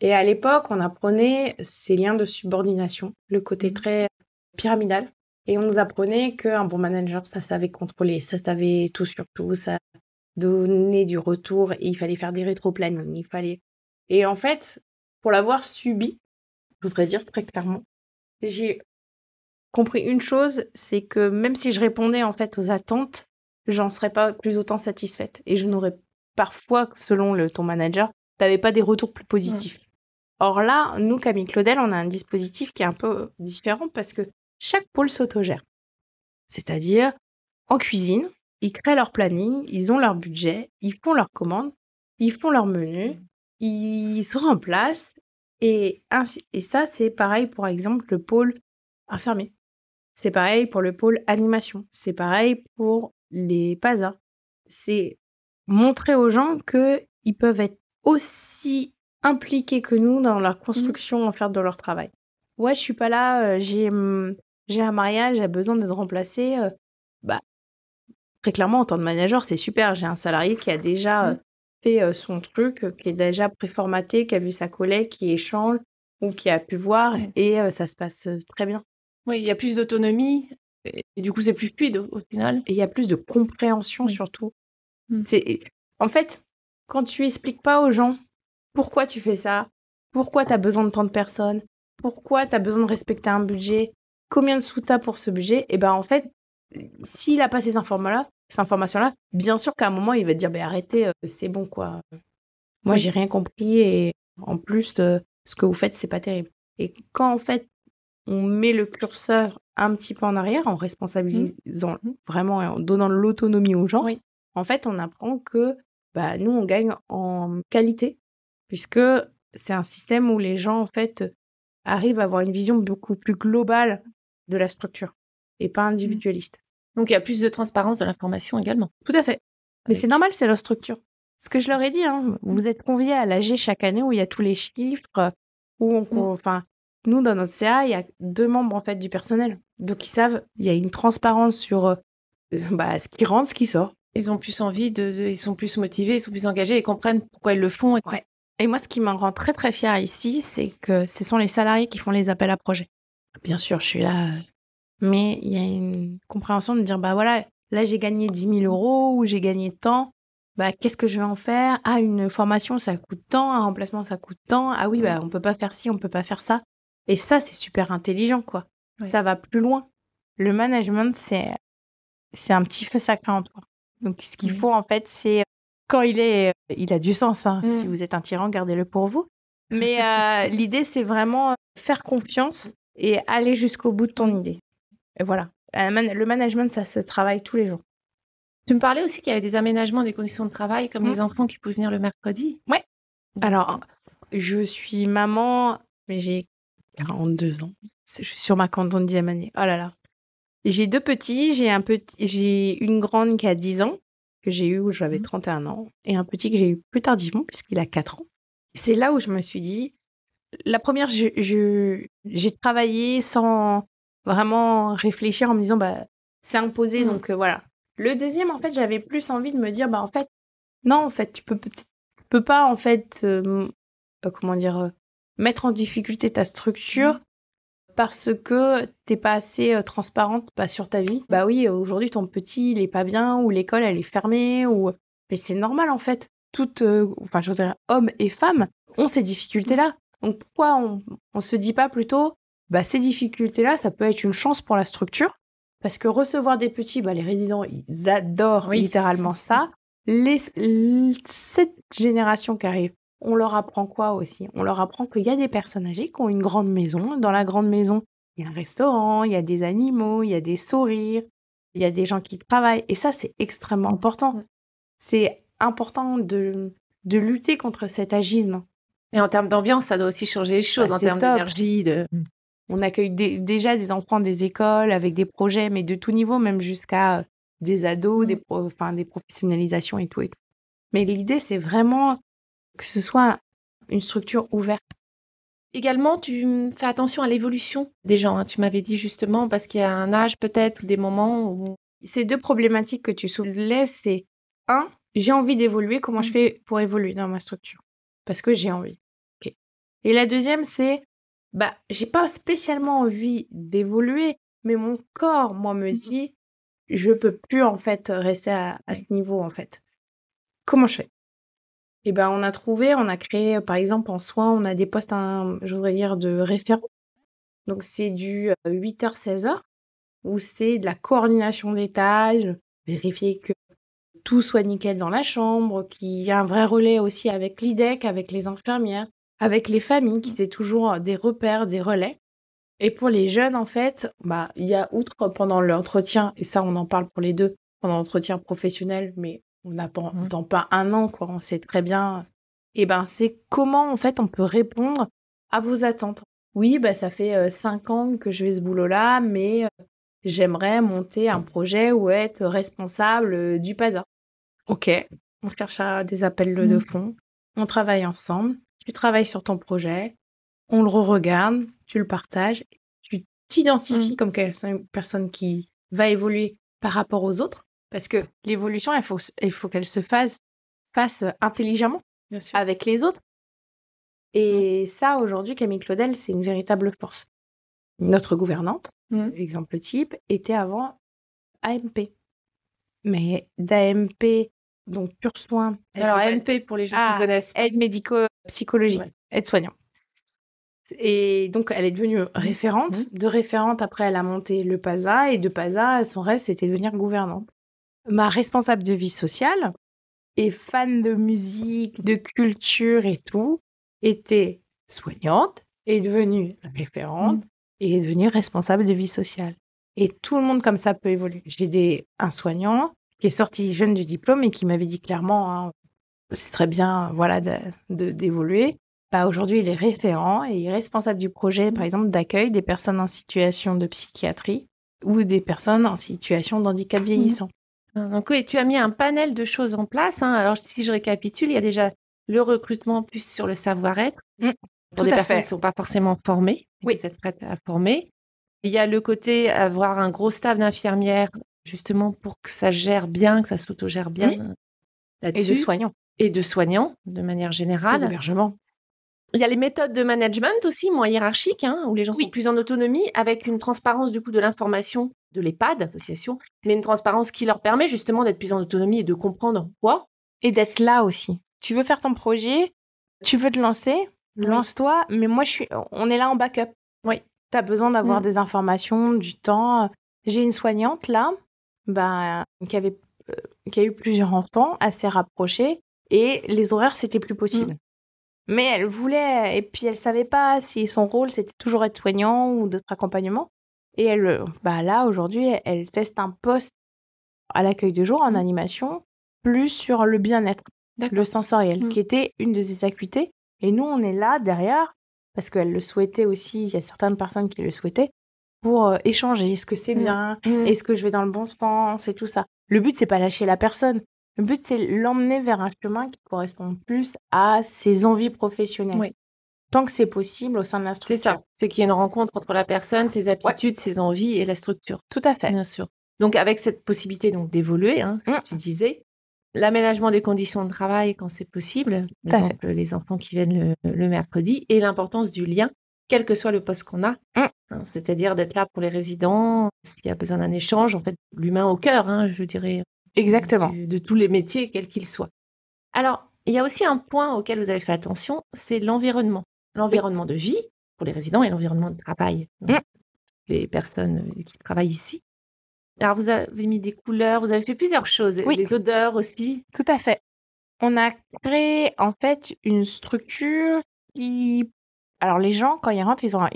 Et à l'époque, on apprenait ces liens de subordination, le côté très pyramidal. Et on nous apprenait qu'un bon manager, ça savait contrôler, ça savait tout sur tout, ça donnait du retour, et il fallait faire des rétro-plannings, Et en fait, pour l'avoir subi, je voudrais dire très clairement, j'ai compris une chose, c'est que même si je répondais en fait aux attentes, j'en serais pas plus autant satisfaite. Et je n'aurais parfois, selon ton manager, t'avais pas des retours plus positifs. Or là, nous, Camille Claudel, on a un dispositif qui est un peu différent parce que chaque pôle s'autogère. C'est-à-dire, en cuisine, ils créent leur planning, ils ont leur budget, ils font leurs commandes, ils font leur menu, ils se remplacent. Et ça, c'est pareil, par exemple, le pôle infirmier. C'est pareil pour le pôle animation. C'est pareil pour les PASA. C'est montrer aux gens qu'ils peuvent être aussi impliqués que nous dans leur construction, en fait, dans leur travail. Ouais, je suis pas là, j'ai un mariage, j'ai besoin d'être remplacé. Très clairement, en tant que manager, c'est super. J'ai un salarié qui a déjà fait son truc, qui est déjà préformaté, qui a vu sa collègue, qui échange ou qui a pu voir et ça se passe très bien. Oui, il y a plus d'autonomie et du coup, c'est plus fluide au final. Et il y a plus de compréhension surtout. En fait, quand tu expliques pas aux gens pourquoi tu fais ça, pourquoi tu as besoin de tant de personnes, pourquoi tu as besoin de respecter un budget, combien de sous tu as pour ce budget, et ben en fait, s'il a pas ces informations-là, bien sûr qu'à un moment, il va te dire arrêtez, c'est bon quoi. Moi, j'ai rien compris et en plus, ce que vous faites, c'est pas terrible. Et quand en fait, on met le curseur un petit peu en arrière, en responsabilisant vraiment et en donnant de l'autonomie aux gens, en fait, on apprend que nous, on gagne en qualité, puisque c'est un système où les gens, en fait, arrivent à avoir une vision beaucoup plus globale de la structure et pas individualiste. Donc, il y a plus de transparence de l'information également. Tout à fait. Mais c'est normal, c'est leur structure. Ce que je leur ai dit, vous êtes conviés à l'AG chaque année où il y a tous les chiffres, où nous, dans notre CA, il y a 2 membres en fait du personnel. Donc, ils savent, il y a une transparence sur ce qui rentre, ce qui sort. Ils ont plus envie, ils sont plus motivés, ils sont plus engagés, ils comprennent pourquoi ils le font. Ouais. Et moi, ce qui me rend très, très fière ici, c'est que ce sont les salariés qui font les appels à projets. Bien sûr, je suis là, mais il y a une compréhension de dire, voilà, là, j'ai gagné 10 000 € ou j'ai gagné tant. Qu'est-ce que je vais en faire ? Ah, une formation, ça coûte tant. Un remplacement, ça coûte tant. Ah oui, on peut pas faire ci, on peut pas faire ça. Et ça, c'est super intelligent, quoi. Oui. Ça va plus loin. Le management, c'est un petit feu sacré en toi. Donc, ce qu'il faut, en fait, c'est... Quand il a du sens, Si vous êtes un tyran, gardez-le pour vous. Mais l'idée, c'est vraiment faire confiance et aller jusqu'au bout de ton idée. Et voilà. Le management, ça se travaille tous les jours. Tu me parlais aussi qu'il y avait des aménagements des conditions de travail, comme les enfants qui pouvaient venir le mercredi. Ouais. Alors, je suis maman, mais j'ai 42 ans. Je suis sur ma 40e année. Oh là là. J'ai 2 petits. J'ai une grande qui a 10 ans, que j'ai eue où j'avais 31 ans, et un petit que j'ai eu plus tardivement, puisqu'il a 4 ans. C'est là où je me suis dit, la première, j'ai travaillé sans vraiment réfléchir en me disant, c'est imposé, donc voilà. Le deuxième, en fait, j'avais plus envie de me dire, en fait, non, en fait, tu peux pas, en fait, mettre en difficulté ta structure parce que t'es pas assez transparente sur ta vie. Oui, aujourd'hui, ton petit, il est pas bien, ou l'école, elle est fermée, mais c'est normal, en fait. Je veux dire, hommes et femmes ont ces difficultés-là. Donc, pourquoi on se dit pas plutôt, ces difficultés-là, ça peut être une chance pour la structure. Parce que recevoir des petits, les résidents, ils adorent littéralement ça. Cette génération qui arrive, on leur apprend quoi aussi ? On leur apprend qu'il y a des personnes âgées qui ont une grande maison. Dans la grande maison, il y a un restaurant, il y a des animaux, il y a des sourires, il y a des gens qui travaillent. Et ça, c'est extrêmement important. C'est important de lutter contre cet agisme. Et en termes d'ambiance, ça doit aussi changer les choses, en termes d'énergie. On accueille déjà des enfants des écoles avec des projets, mais de tout niveau, même jusqu'à des ados, des professionnalisations et tout. Mais l'idée, c'est vraiment que ce soit une structure ouverte. Également, tu fais attention à l'évolution des gens. Tu m'avais dit justement, parce qu'il y a un âge peut-être ou des moments où... Ces 2 problématiques que tu soulèves, c'est 1, j'ai envie d'évoluer, comment je fais pour évoluer dans ma structure ? Parce que j'ai envie. Okay. Et la deuxième, c'est j'ai pas spécialement envie d'évoluer, mais mon corps, moi, me dit, je peux plus, en fait, rester à ce niveau, en fait. Comment je fais ? Et on a créé, par exemple, en soins, on a des postes, de référents. Donc, c'est du 8h, 16h, où c'est de la coordination des tâches, vérifier que tout soit nickel dans la chambre, qu'il y a un vrai relais aussi avec l'IDEC, avec les infirmières, avec les familles, qu'ils aient toujours des repères, des relais. Et pour les jeunes, en fait, il y a outre pendant l'entretien, et ça, on en parle pour les deux, pendant l'entretien professionnel, mais on n'attend pas un an, quoi, on sait très bien. Et c'est comment, en fait, on peut répondre à vos attentes. Oui, ça fait 5 ans que je fais ce boulot-là, mais j'aimerais monter un projet ou être responsable du PASA. Ok, on cherche des appels de fonds, on travaille ensemble, tu travailles sur ton projet, on le re-regarde, tu le partages, tu t'identifies comme une personne qui va évoluer par rapport aux autres, parce que l'évolution, il faut qu'elle se fasse intelligemment avec les autres. Et ça, aujourd'hui, Camille Claudel, c'est une véritable force. Notre gouvernante, exemple type, était avant AMP. Mais d'AMP, donc pur soin. Alors, AMP, pour les gens qui connaissent. Aide médico-psychologique, aide-soignant. Et donc, elle est devenue référente. De référente, après, elle a monté le PASA. Et de PASA, son rêve, c'était de devenir gouvernante. Ma responsable de vie sociale, et fan de musique, de culture et tout, était soignante, est devenue référente et est devenue responsable de vie sociale. Et tout le monde comme ça peut évoluer. J'ai un soignant qui est sorti jeune du diplôme et qui m'avait dit clairement, c'est très bien d'évoluer. Aujourd'hui, il est référent et il est responsable du projet, par exemple, d'accueil des personnes en situation de psychiatrie ou des personnes en situation de handicap vieillissant. Donc oui, tu as mis un panel de choses en place. Alors, si je récapitule, il y a déjà le recrutement plus sur le savoir-être pour des personnes qui ne sont pas forcément formées. Oui. Vous êtes prête à former. Il y a le côté avoir un gros staff d'infirmières, justement pour que ça gère bien, que ça s'autogère bien là-dessus. Et de soignants, de manière générale. Et d'hébergement. Il y a les méthodes de management aussi, moins hiérarchiques, où les gens sont plus en autonomie, avec une transparence du coup de l'information de l'EHPAD, association, mais une transparence qui leur permet justement d'être plus en autonomie et de comprendre quoi. Et d'être là aussi. Tu veux faire ton projet, tu veux te lancer, lance-toi, mais moi, on est là en backup. Oui. Tu as besoin d'avoir des informations, du temps. J'ai une soignante là, qui a eu plusieurs enfants assez rapprochés, et les horaires, c'était plus possible. Mais elle voulait, et puis elle savait pas si son rôle, c'était toujours être soignant ou d'autres accompagnements. Et elle, là, aujourd'hui, elle teste un poste à l'accueil de jour en animation, plus sur le bien-être, le sensoriel, qui était une de ses acuités. Et nous, on est là derrière, parce qu'elle le souhaitait aussi, il y a certaines personnes qui le souhaitaient, pour échanger. Est-ce que c'est bien? Est-ce que je vais dans le bon sens? Et tout ça. Le but, c'est pas lâcher la personne. Le but, c'est l'emmener vers un chemin qui correspond plus à ses envies professionnelles. Oui. Tant que c'est possible au sein de la structure. C'est ça. C'est qu'il y a une rencontre entre la personne, ses aptitudes, ses envies et la structure. Tout à fait. Bien sûr. Donc, avec cette possibilité d'évoluer, ce que tu disais, l'aménagement des conditions de travail quand c'est possible, par exemple les enfants qui viennent le mercredi, et l'importance du lien, quel que soit le poste qu'on a. C'est-à-dire d'être là pour les résidents, s'il y a besoin d'un échange, en fait, l'humain au cœur, je dirais. Exactement. De tous les métiers, quels qu'ils soient. Alors, il y a aussi un point auquel vous avez fait attention, c'est l'environnement. L'environnement de vie pour les résidents et l'environnement de travail pour les personnes qui travaillent ici. Alors, vous avez mis des couleurs, vous avez fait plusieurs choses, les odeurs aussi. Tout à fait. On a créé, en fait, une structure qui... Alors, les gens, quand ils rentrent, ils ont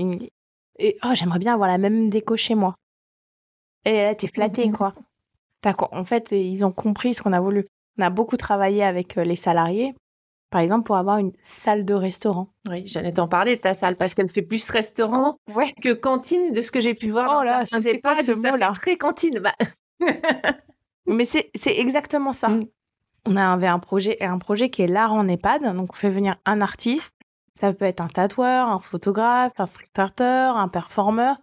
j'aimerais bien avoir la même déco chez moi. Et là, t'es flattée, quoi. En fait, ils ont compris ce qu'on a voulu. On a beaucoup travaillé avec les salariés, par exemple, pour avoir une salle de restaurant. Oui, j'allais t'en parler de ta salle, parce qu'elle fait plus restaurant que cantine, de ce que j'ai pu voir. Oh là, je ne sais pas ce mot-là. Très cantine. Mais c'est exactement ça. On avait un projet qui est l'art en EHPAD. Donc, on fait venir un artiste. Ça peut être un tatoueur, un photographe, un street arteur, un performeur.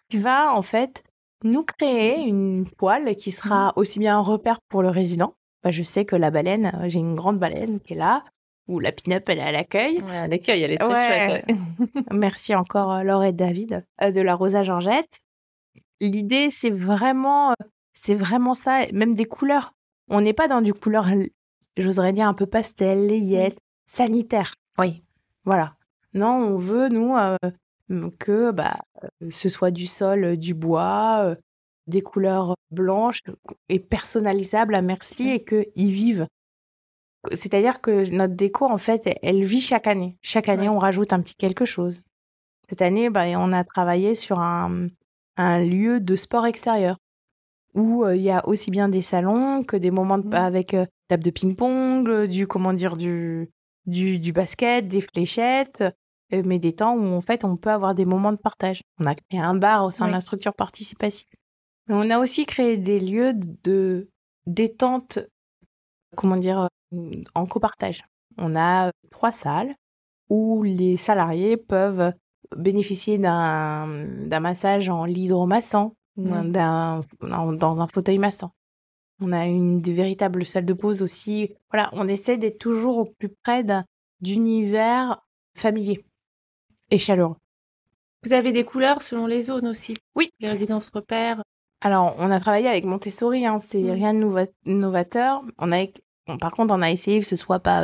Tu vas, en fait, nous créer une poêle qui sera aussi bien un repère pour le résident. Je sais que la baleine, j'ai une grande baleine qui est là, ou la pin-up, elle est à l'accueil. Ouais, à l'accueil, elle est très chouette. Merci encore Laure et David de la Rosa Georgette. L'idée, c'est vraiment ça, même des couleurs. On n'est pas dans du couleur, j'oserais dire un peu pastel, layette, sanitaire. Oui. Voilà. Non, on veut, nous, que ce soit du sol, du bois, des couleurs blanches et personnalisables à merci et qu'ils vivent. C'est-à-dire que notre déco, en fait, elle vit chaque année. Chaque année, on rajoute un petit quelque chose. Cette année, on a travaillé sur un lieu de sport extérieur où il y a aussi bien des salons que des moments avec table de ping-pong, du basket, des fléchettes, mais des temps où en fait on peut avoir des moments de partage. On a créé un bar au sein de la structure participative. Mais on a aussi créé des lieux de détente, en copartage. On a 3 salles où les salariés peuvent bénéficier d'un massage en lit hydromassant ou dans un fauteuil massant. On a des véritables salles de pause aussi. Voilà, on essaie d'être toujours au plus près d'univers familier et chaleureux. Vous avez des couleurs selon les zones aussi? Oui. Les résidences repères? Alors, on a travaillé avec Montessori, c'est rien de novateur. Par contre, on a essayé que ce soit pas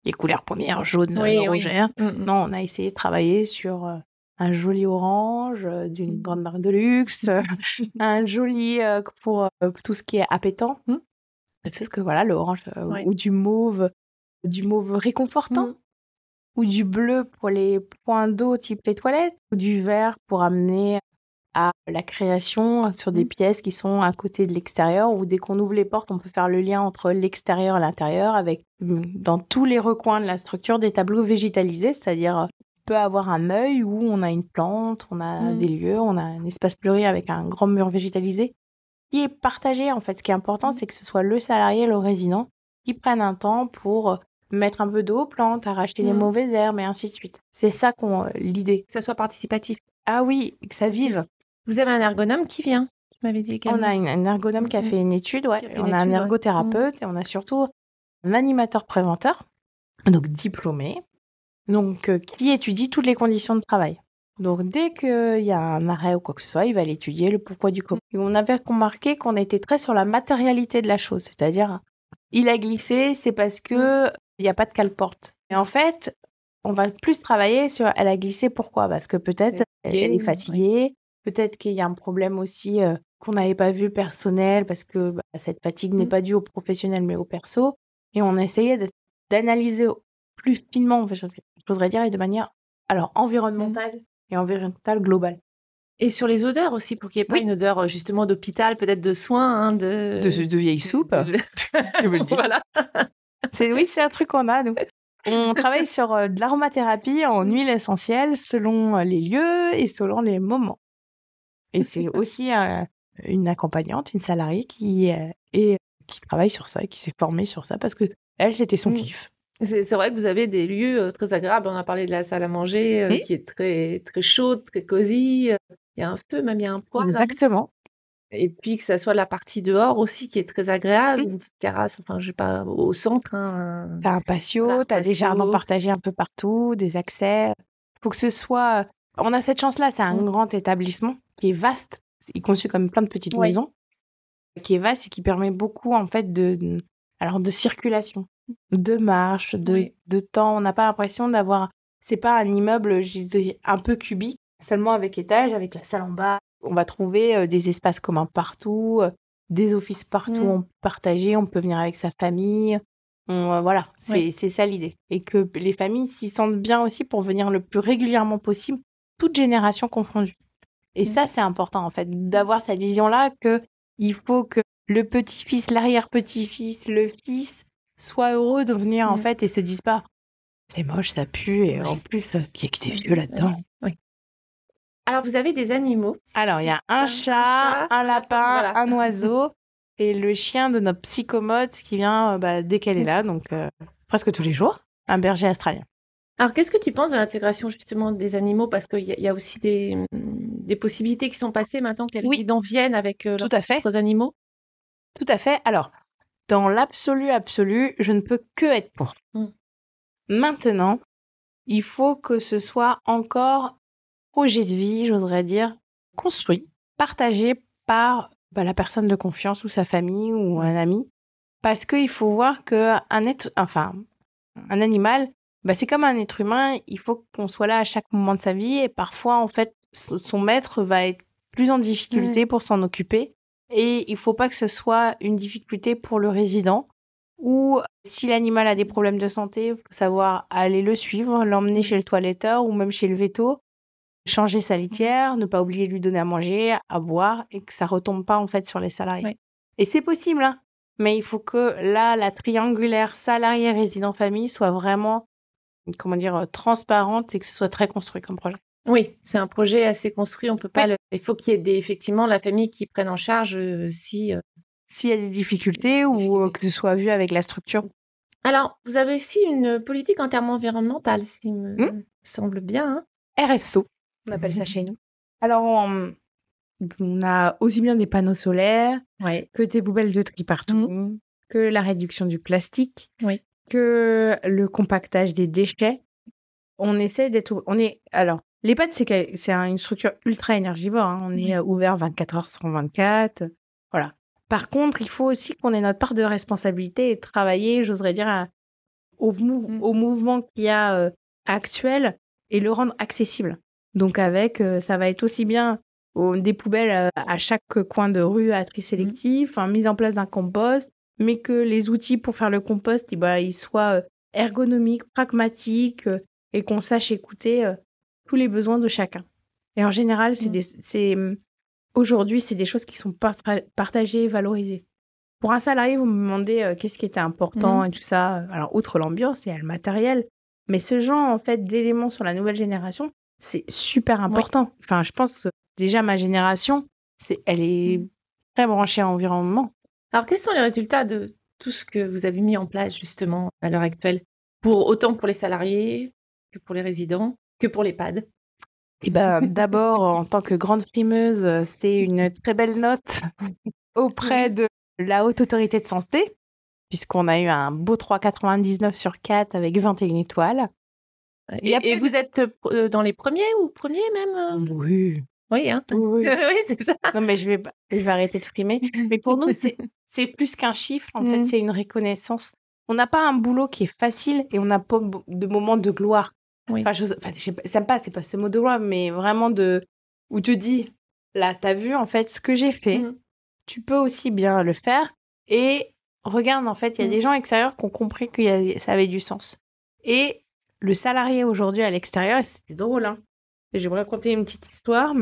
les couleurs premières, jaune, rouge, vert. Non, on a essayé de travailler sur un joli orange d'une grande marque de luxe, un joli pour tout ce qui est appétant. Parce que voilà, l'orange ou du mauve réconfortant, ou du bleu pour les points d'eau type les toilettes, ou du vert pour amener à la création sur des pièces qui sont à côté de l'extérieur, où dès qu'on ouvre les portes, on peut faire le lien entre l'extérieur et l'intérieur avec, dans tous les recoins de la structure, des tableaux végétalisés, c'est-à-dire on peut avoir un œil où on a une plante, on a des lieux, on a un espace fleuri avec un grand mur végétalisé qui est partagé. En fait, ce qui est important, c'est que ce soit le salarié, le résident, qui prennent un temps pour mettre un peu d'eau aux plantes, arracher les mauvaises herbes et ainsi de suite. C'est ça l'idée. Que ça soit participatif. Ah oui, que ça vive. Vous avez un ergonome qui vient, tu m'avais dit également. On a un ergonome qui a fait une étude, on a un ergothérapeute et on a surtout un animateur préventeur, donc diplômé, qui étudie toutes les conditions de travail. Donc dès qu'il y a un arrêt ou quoi que ce soit, il va l'étudier, le pourquoi du comment. Et on avait remarqué qu'on était très sur la matérialité de la chose, c'est-à-dire il a glissé, c'est parce que il n'y a pas de cale-porte. Et en fait, on va plus travailler sur elle a glissé, pourquoi? Parce que peut-être elle est fatiguée. Peut-être qu'il y a un problème aussi qu'on n'avait pas vu personnel parce que cette fatigue n'est pas due au professionnel mais au perso. Et on essayait d'analyser plus finement, j'oserais dire, et de manière environnementale et environnementale globale. Et sur les odeurs aussi, pour qu'il n'y ait pas une odeur justement d'hôpital, peut-être de soins. De vieille soupe. Tu veux le dire. Voilà. C'est un truc qu'on a, nous. On travaille sur de l'aromathérapie en huile essentielle selon les lieux et selon les moments. Et c'est aussi une accompagnante, une salariée qui travaille sur ça, qui s'est formée sur ça parce que elle, c'était son kiff. C'est vrai que vous avez des lieux très agréables. On a parlé de la salle à manger qui est très, très chaude, très cosy. Il y a un feu, même il y a un poêle. Exactement. Et puis que ça soit la partie dehors aussi qui est très agréable, une petite terrasse, je sais pas, au centre. T'as un patio, t'as des jardins partagés un peu partout, des accès. Faut que ce soit... On a cette chance-là, c'est un grand établissement qui est vaste, il est conçu comme plein de petites maisons, qui est vaste et qui permet beaucoup en fait de circulation, de marche, de temps. On n'a pas l'impression d'avoir... C'est pas un immeuble, je dirais, un peu cubique, seulement avec étage, avec la salle en bas. On va trouver des espaces communs partout, des offices partout, on peut partager, on peut venir avec sa famille. Voilà, c'est ça l'idée. Et que les familles s'y sentent bien aussi pour venir le plus régulièrement possible, toutes générations confondues. Et ça, c'est important, en fait, d'avoir cette vision-là qu'il faut que le petit-fils, l'arrière-petit-fils, le fils soit heureux de venir, en fait, et se disent pas « c'est moche, ça pue, et en plus, il y a que des vieux là-dedans. » Alors, vous avez des animaux? Alors, il y a un chat, un lapin, un oiseau et le chien de notre psychomote qui vient dès qu'elle est là, donc presque tous les jours, un berger australien. Alors, qu'est-ce que tu penses de l'intégration justement des animaux? Parce qu'il y a aussi des possibilités qui sont passées maintenant que les résidents viennent avec leurs propres animaux. Tout à fait. Alors, dans l'absolu, je ne peux que être pour. Maintenant, il faut que ce soit encore projet de vie, j'oserais dire, construit, partagé par la personne de confiance ou sa famille ou un ami. Parce qu'il faut voir qu'un animal c'est comme un être humain, il faut qu'on soit là à chaque moment de sa vie et parfois, en fait, son maître va être plus en difficulté pour s'en occuper et il faut pas que ce soit une difficulté pour le résident ou si l'animal a des problèmes de santé, il faut savoir aller le suivre, l'emmener chez le toiletteur ou même chez le véto, changer sa litière, ne pas oublier de lui donner à manger, à boire et que ça retombe pas, en fait, sur les salariés. Oui. Et c'est possible, hein, mais il faut que là, la triangulaire salarié-résident-famille soit vraiment transparente et que ce soit très construit comme projet. Oui, c'est un projet assez construit, on peut pas il faut qu'il y ait effectivement la famille qui prenne en charge si... S'il y a des difficultés ou que ce soit vu avec la structure. Alors, vous avez aussi une politique en termes environnementaux, ce qui me semble bien. RSO, on appelle ça chez nous. Alors, on a aussi bien des panneaux solaires que des poubelles de tri partout, que la réduction du plastique, que le compactage des déchets. On essaie d'être... Alors, l'EHPAD, c'est une structure ultra énergivore. Hein. On est ouvert 24 heures sur 24. Voilà. Par contre, il faut aussi qu'on ait notre part de responsabilité et travailler, j'oserais dire, au mouvement qu'il y a actuel et le rendre accessible. Donc, ça va être aussi bien des poubelles à chaque coin de rue à tri sélectif, mise en place d'un compost, mais que les outils pour faire le compost, ils soient ergonomiques, pragmatiques et qu'on sache écouter tous les besoins de chacun. Et en général, aujourd'hui, c'est des choses qui sont partagées et valorisées. Pour un salarié, vous me demandez qu'est-ce qui était important et tout ça. Alors, outre l'ambiance, il y a le matériel. Mais ce genre, en fait, d'éléments sur la nouvelle génération, c'est super important. Enfin, je pense que déjà, ma génération, elle est très branchée à l'environnement. Alors, quels sont les résultats de tout ce que vous avez mis en place, justement, à l'heure actuelle, autant pour les salariés que pour les résidents, que pour l'EHPAD? D'abord, en tant que grande primeuse, c'est une très belle note auprès de la Haute Autorité de Santé, puisqu'on a eu un beau 3,99 sur 4 avec 21 étoiles. Et vous êtes dans les premiers ou premiers même Oui. Oui, hein. Oui. Oui, c'est ça. Non, mais je vais arrêter de frimer. Mais pour nous, c'est plus qu'un chiffre. En fait, c'est une reconnaissance. On n'a pas un boulot qui est facile et on n'a pas de moment de gloire. Oui. C'est pas ce mot de gloire, mais vraiment où te dis, là, t'as vu, en fait, ce que j'ai fait. Tu peux aussi bien le faire. Et regarde, en fait, il y a des gens extérieurs qui ont compris que ça avait du sens. Et le salarié aujourd'hui à l'extérieur, c'était drôle, hein. Je vais vous raconter une petite histoire.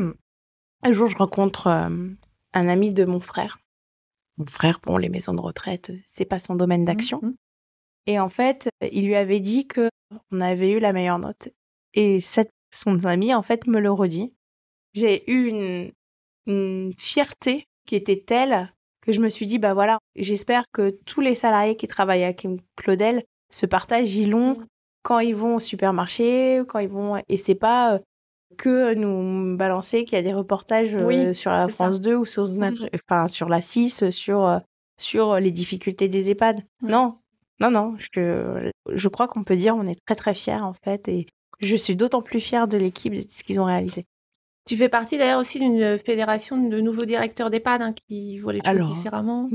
Un jour, je rencontre un ami de mon frère. Mon frère, les maisons de retraite, c'est pas son domaine d'action. Et en fait, il lui avait dit qu'on avait eu la meilleure note. Et son ami, en fait, me le redit. J'ai eu une fierté qui était telle que je me suis dit, voilà, j'espère que tous les salariés qui travaillent avec Claudel se partagent, ils l'ont quand ils vont au supermarché, quand ils vont... Et c'est pas que nous balancer qu'il y a des reportages sur la France 2 ou sur la 6 sur les difficultés des EHPAD. Non, je crois qu'on peut dire on est très très fiers en fait et je suis d'autant plus fière de l'équipe de ce qu'ils ont réalisé. Tu fais partie d'ailleurs aussi d'une fédération de nouveaux directeurs d'EHPAD qui voient les choses différemment.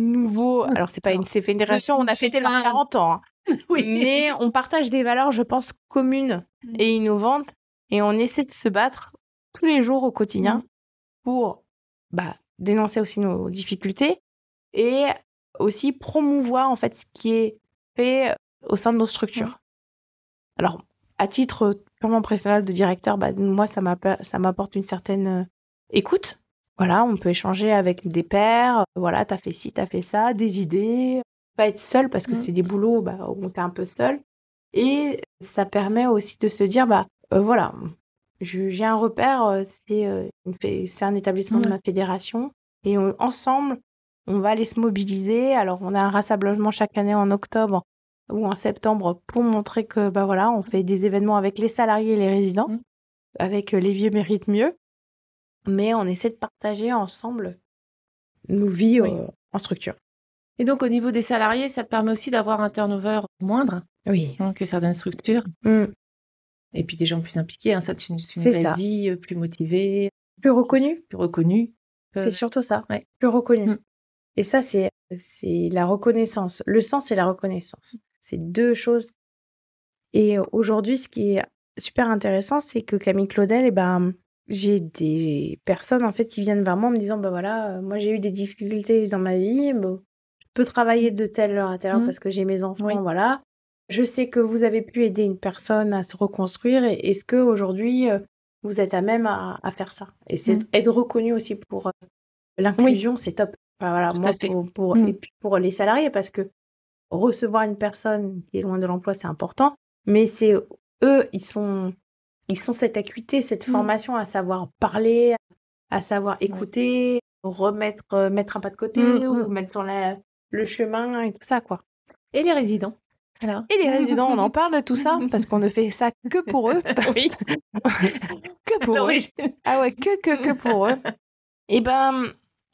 Alors c'est pas une fédération, on a fêté leurs 40 ans. Hein. Mais on partage des valeurs, je pense, communes et innovantes et on essaie de se battre tous les jours au quotidien pour dénoncer aussi nos difficultés et aussi promouvoir en fait ce qui est fait au sein de nos structures. Alors, à titre purement professionnel de directeur, moi, ça m'apporte une certaine écoute. Voilà, on peut échanger avec des pairs. Voilà, t'as fait ci, t'as fait ça, des idées. Pas être seul parce que c'est des boulots où t'es un peu seul. Et ça permet aussi de se dire, voilà, j'ai un repère, c'est un établissement de ma fédération. Et ensemble, on va aller se mobiliser. Alors, on a un rassemblement chaque année en octobre ou en septembre pour montrer que, voilà, on fait des événements avec les salariés et les résidents, avec les vieux méritent mieux. Mais on essaie de partager ensemble nos vies en structure. Et donc, au niveau des salariés, ça te permet aussi d'avoir un turnover moindre que certaines structures. Et puis des gens plus impliqués, ça, c'est une vraie vie, plus motivée. Plus reconnue. C'est surtout ça, plus reconnue. Et ça, c'est la reconnaissance. Le sens et la reconnaissance. C'est deux choses Et aujourd'hui, ce qui est super intéressant, c'est que Camille Claudel, j'ai des personnes en fait qui viennent vers moi en me disant bah voilà, moi j'ai eu des difficultés dans ma vie, bon, je peux travailler de telle heure à telle heure Mmh. parce que j'ai mes enfants, Oui. voilà. Je sais que vous avez pu aider une personne à se reconstruire et est-ce que aujourd'hui vous êtes à même à faire ça? Et c'est être reconnu aussi pour l'inclusion, c'est top. Enfin, voilà, Tout moi à fait. et puis pour les salariés parce que recevoir une personne qui est loin de l'emploi, c'est important, mais c'est eux, ils sont cette acuité, cette formation à savoir parler, à savoir écouter, mettre un pas de côté ou mettre sur le chemin et tout ça, quoi. Et les résidents? Alors? Et les résidents, on en parle de tout ça parce qu'on ne fait ça que pour eux. Oui. Que pour eux. Ah ouais, que pour eux. Et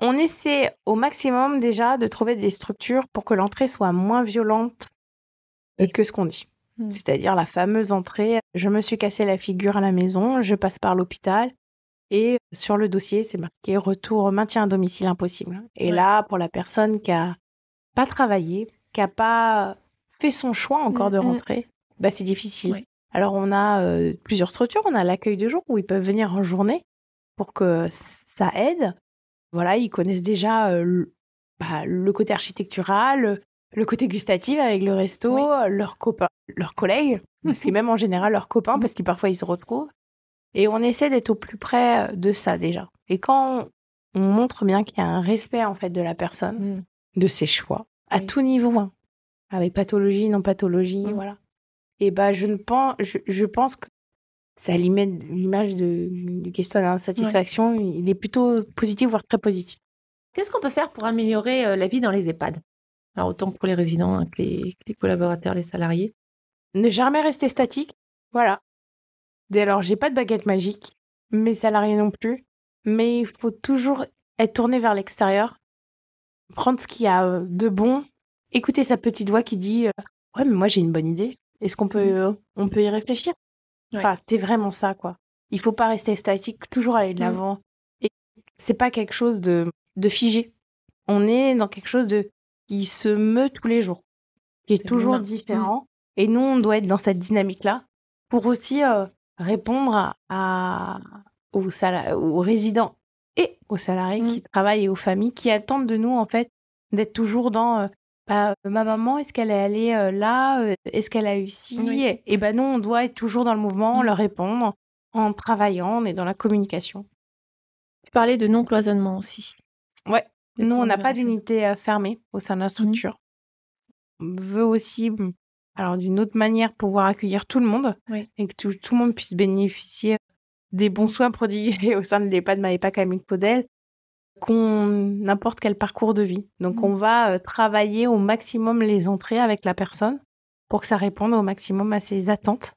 on essaie au maximum déjà de trouver des structures pour que l'entrée soit moins violente que ce qu'on dit. C'est-à-dire la fameuse entrée, je me suis cassé la figure à la maison, je passe par l'hôpital et sur le dossier, c'est marqué retour maintien à domicile impossible. Et là, pour la personne qui a pas travaillé, qui a pas fait son choix encore de rentrer, c'est difficile. Oui. Alors on a plusieurs structures, on a l'accueil de jour où ils peuvent venir en journée pour que ça aide. Voilà, ils connaissent déjà le côté architectural, le côté gustatif avec le resto, leurs copains, leurs collègues, c'est même en général leurs copains parce qu'ils parfois ils se retrouvent. Et on essaie d'être au plus près de ça déjà. Et quand on montre bien qu'il y a un respect en fait de la personne, de ses choix, à tout niveau, hein, avec pathologie, non pathologie, voilà. Et je pense que ça alimente l'image du questionnaire de satisfaction. Il est plutôt positif, voire très positif. Qu'est-ce qu'on peut faire pour améliorer la vie dans les EHPAD? Alors, autant pour les résidents que les collaborateurs, les salariés. Ne jamais rester statique. Voilà. Alors, j'ai pas de baguette magique, mes salariés non plus. Mais il faut toujours être tourné vers l'extérieur, prendre ce qu'il y a de bon, écouter sa petite voix qui dit ouais, mais moi j'ai une bonne idée. Est-ce qu'on peut, on peut y réfléchir? Enfin, c'est vraiment ça, quoi. Il faut pas rester statique, toujours aller de l'avant. Et c'est pas quelque chose de figé. On est dans quelque chose qui se meut tous les jours, qui est toujours différent. Et nous, on doit être dans cette dynamique-là pour aussi répondre aux résidents et aux salariés qui travaillent et aux familles qui attendent de nous, en fait, d'être toujours dans ma maman, est-ce qu'elle est allée là? Est-ce qu'elle a réussi? Et nous, on doit être toujours dans le mouvement, leur répondre, en travaillant, on est dans la communication. Tu parlais de non-cloisonnement aussi. Ouais, nous, on n'a pas d'unité fermée au sein de la structure. On veut aussi, alors d'une autre manière, pouvoir accueillir tout le monde et que tout le monde puisse bénéficier des bons soins prodigués au sein de l'EHPAD Maëpa Camille Claudel, n'importe quel parcours de vie. Donc, on va travailler au maximum les entrées avec la personne pour que ça réponde au maximum à ses attentes.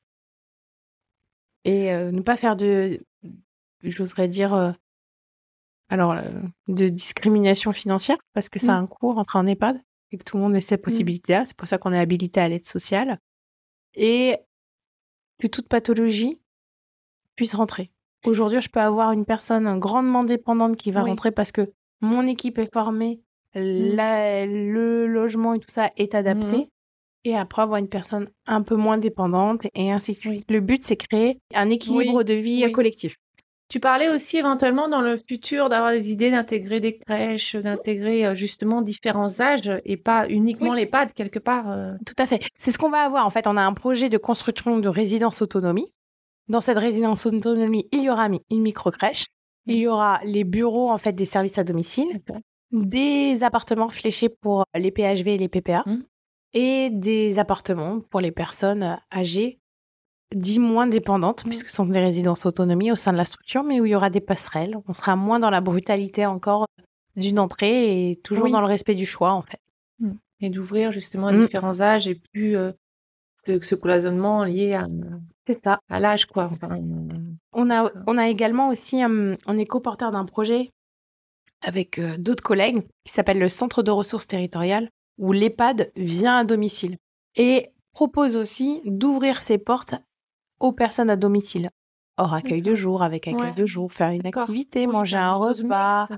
Et ne pas faire j'oserais dire, de discrimination financière, parce que ça a un coût, rentrer en EHPAD, et que tout le monde ait cette possibilité-là. C'est pour ça qu'on est habilité à l'aide sociale. Et que toute pathologie puisse rentrer. Aujourd'hui, je peux avoir une personne grandement dépendante qui va rentrer parce que mon équipe est formée, le logement et tout ça est adapté. Et après, avoir une personne un peu moins dépendante et ainsi de suite. Le but, c'est créer un équilibre de vie collectif. Tu parlais aussi éventuellement dans le futur d'avoir des idées d'intégrer des crèches, d'intégrer justement différents âges et pas uniquement l'EHPAD quelque part. Tout à fait. C'est ce qu'on va avoir. En fait, on a un projet de construction de résidence autonomie. Dans cette résidence autonomie, il y aura une micro-crèche. Il y aura les bureaux en fait des services à domicile, des appartements fléchés pour les PHV et les PPA et des appartements pour les personnes âgées dit moins dépendantes, puisque ce sont des résidences autonomie au sein de la structure, mais où il y aura des passerelles. On sera moins dans la brutalité encore d'une entrée et toujours dans le respect du choix, en fait. Et d'ouvrir justement à différents âges et plus ce cloisonnement lié à l'âge, quoi. Enfin, on a également aussi, on est coporteur d'un projet avec d'autres collègues qui s'appelle le Centre de ressources territoriales, où l'EHPAD vient à domicile et propose aussi d'ouvrir ses portes aux personnes à domicile, hors accueil de jour, avec accueil de jour, faire une activité, manger un repas,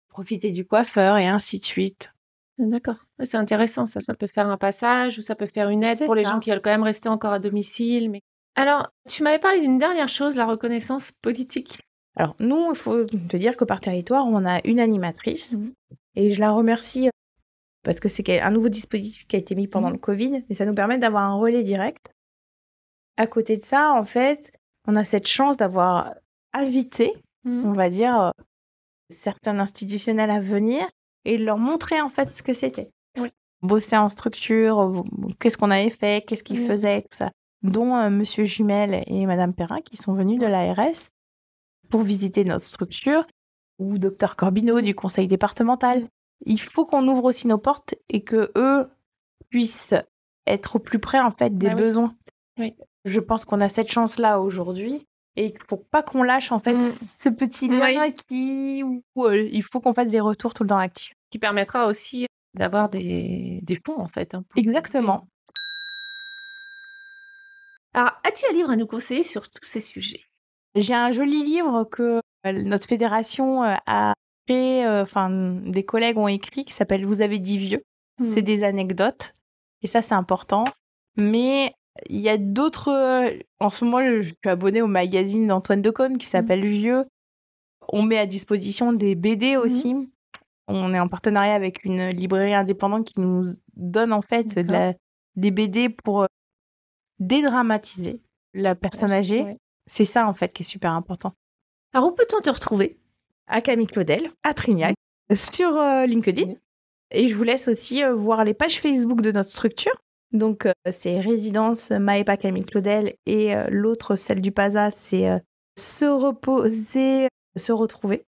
profiter du coiffeur et ainsi de suite. D'accord. Ouais, c'est intéressant ça. Ça peut faire un passage ou ça peut faire une aide C'est pour les ça. gens qui veulent quand même rester encore à domicile. Mais alors, tu m'avais parlé d'une dernière chose, la reconnaissance politique. Alors, nous, il faut te dire que par territoire, on a une animatrice Mhm. et je la remercie parce que c'est un nouveau dispositif qui a été mis pendant le Covid et ça nous permet d'avoir un relais direct. À côté de ça, en fait, on a cette chance d'avoir invité, on va dire, certains institutionnels à venir et de leur montrer en fait ce que c'était. Oui. Bosser en structure, qu'est-ce qu'on avait fait, qu'est-ce qu'ils Oui. faisaient, tout ça. Dont Monsieur Jumel et Madame Perrin qui sont venus de l'ARS pour visiter notre structure, ou Docteur Corbineau du conseil départemental. Il faut qu'on ouvre aussi nos portes et que eux puissent être au plus près en fait des Ah oui. besoins. Oui. Je pense qu'on a cette chance-là aujourd'hui et qu'il faut pas qu'on lâche en fait ce petit lien où il faut qu'on fasse des retours tout le temps actifs. Qui permettra aussi d'avoir des fonds en fait. Pour Exactement. Alors, as-tu un livre à nous conseiller sur tous ces sujets? J'ai un joli livre que notre fédération a créé, des collègues ont écrit, qui s'appelle « Vous avez dit vieux ». C'est des anecdotes et ça, c'est important. Mais il y a d'autres... en ce moment, je suis abonnée au magazine d'Antoine Decaune qui s'appelle Vieux. On met à disposition des BD aussi. On est en partenariat avec une librairie indépendante qui nous donne en fait des BD pour dédramatiser la personne âgée. Ouais. C'est ça en fait qui est super important. Alors, où peut-on te retrouver? À Camille Claudel, à Trignac, sur LinkedIn. Et je vous laisse aussi voir les pages Facebook de notre structure. Donc, c'est Résidence Maëpa Camille Claudel et l'autre, celle du PASA, c'est Se reposer, se retrouver.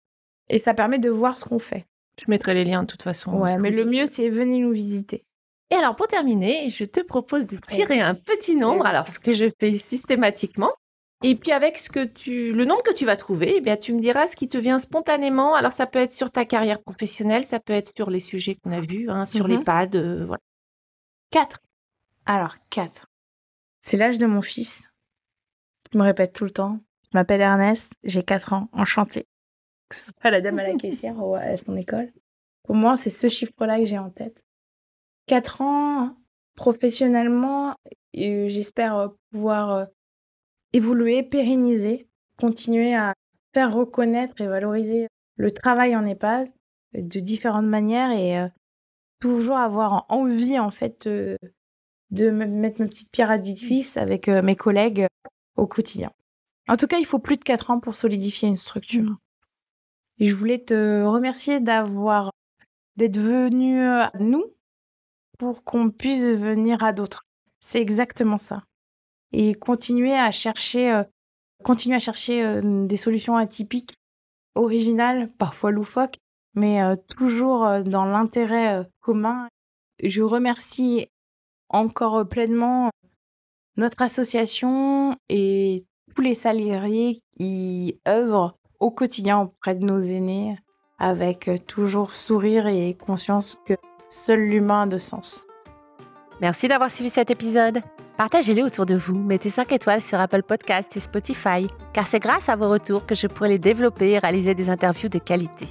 Et ça permet de voir ce qu'on fait. Je mettrai les liens de toute façon. Ouais, mais le mieux, c'est venez nous visiter. Et alors, pour terminer, je te propose de tirer un petit nombre, alors ce que je fais systématiquement. Et puis avec le nombre que tu vas trouver, eh bien, tu me diras ce qui te vient spontanément. Alors, ça peut être sur ta carrière professionnelle, ça peut être sur les sujets qu'on a vus, sur l'EHPAD, voilà. 4. Alors, 4. C'est l'âge de mon fils. Il me répète tout le temps. Je m'appelle Ernest, j'ai 4 ans, enchantée. Que ce soit pas la dame à la caissière ou à son école. Pour moi, c'est ce chiffre-là que j'ai en tête. 4 ans, professionnellement, j'espère pouvoir évoluer, pérenniser, continuer à faire reconnaître et valoriser le travail en EHPAD de différentes manières et toujours avoir envie, en fait, de mettre mes petites pierres à l'édifice avec mes collègues au quotidien. En tout cas, il faut plus de 4 ans pour solidifier une structure. Et je voulais te remercier d'être venu à nous pour qu'on puisse venir à d'autres. C'est exactement ça. Et continuer à chercher des solutions atypiques, originales, parfois loufoques, mais toujours dans l'intérêt commun. Je remercie encore pleinement notre association et tous les salariés qui œuvrent au quotidien auprès de nos aînés avec toujours sourire et conscience que seul l'humain a de sens. Merci d'avoir suivi cet épisode. Partagez-le autour de vous, mettez 5 étoiles sur Apple Podcasts et Spotify, car c'est grâce à vos retours que je pourrai les développer et réaliser des interviews de qualité.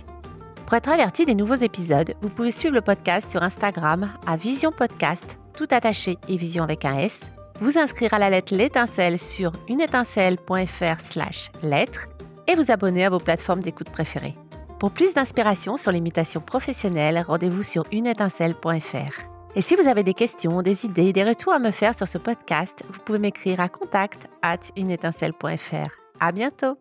Pour être averti des nouveaux épisodes, vous pouvez suivre le podcast sur Instagram à Vision Podcast, tout attaché et Vision avec un S, vous inscrire à la lettre L'Étincelle sur uneétincelle.fr/lettres et vous abonner à vos plateformes d'écoute préférées. Pour plus d'inspiration sur l'imitation professionnelle, rendez-vous sur uneétincelle.fr. Et si vous avez des questions, des idées, des retours à me faire sur ce podcast, vous pouvez m'écrire à contact@uneétincelle.fr. À bientôt!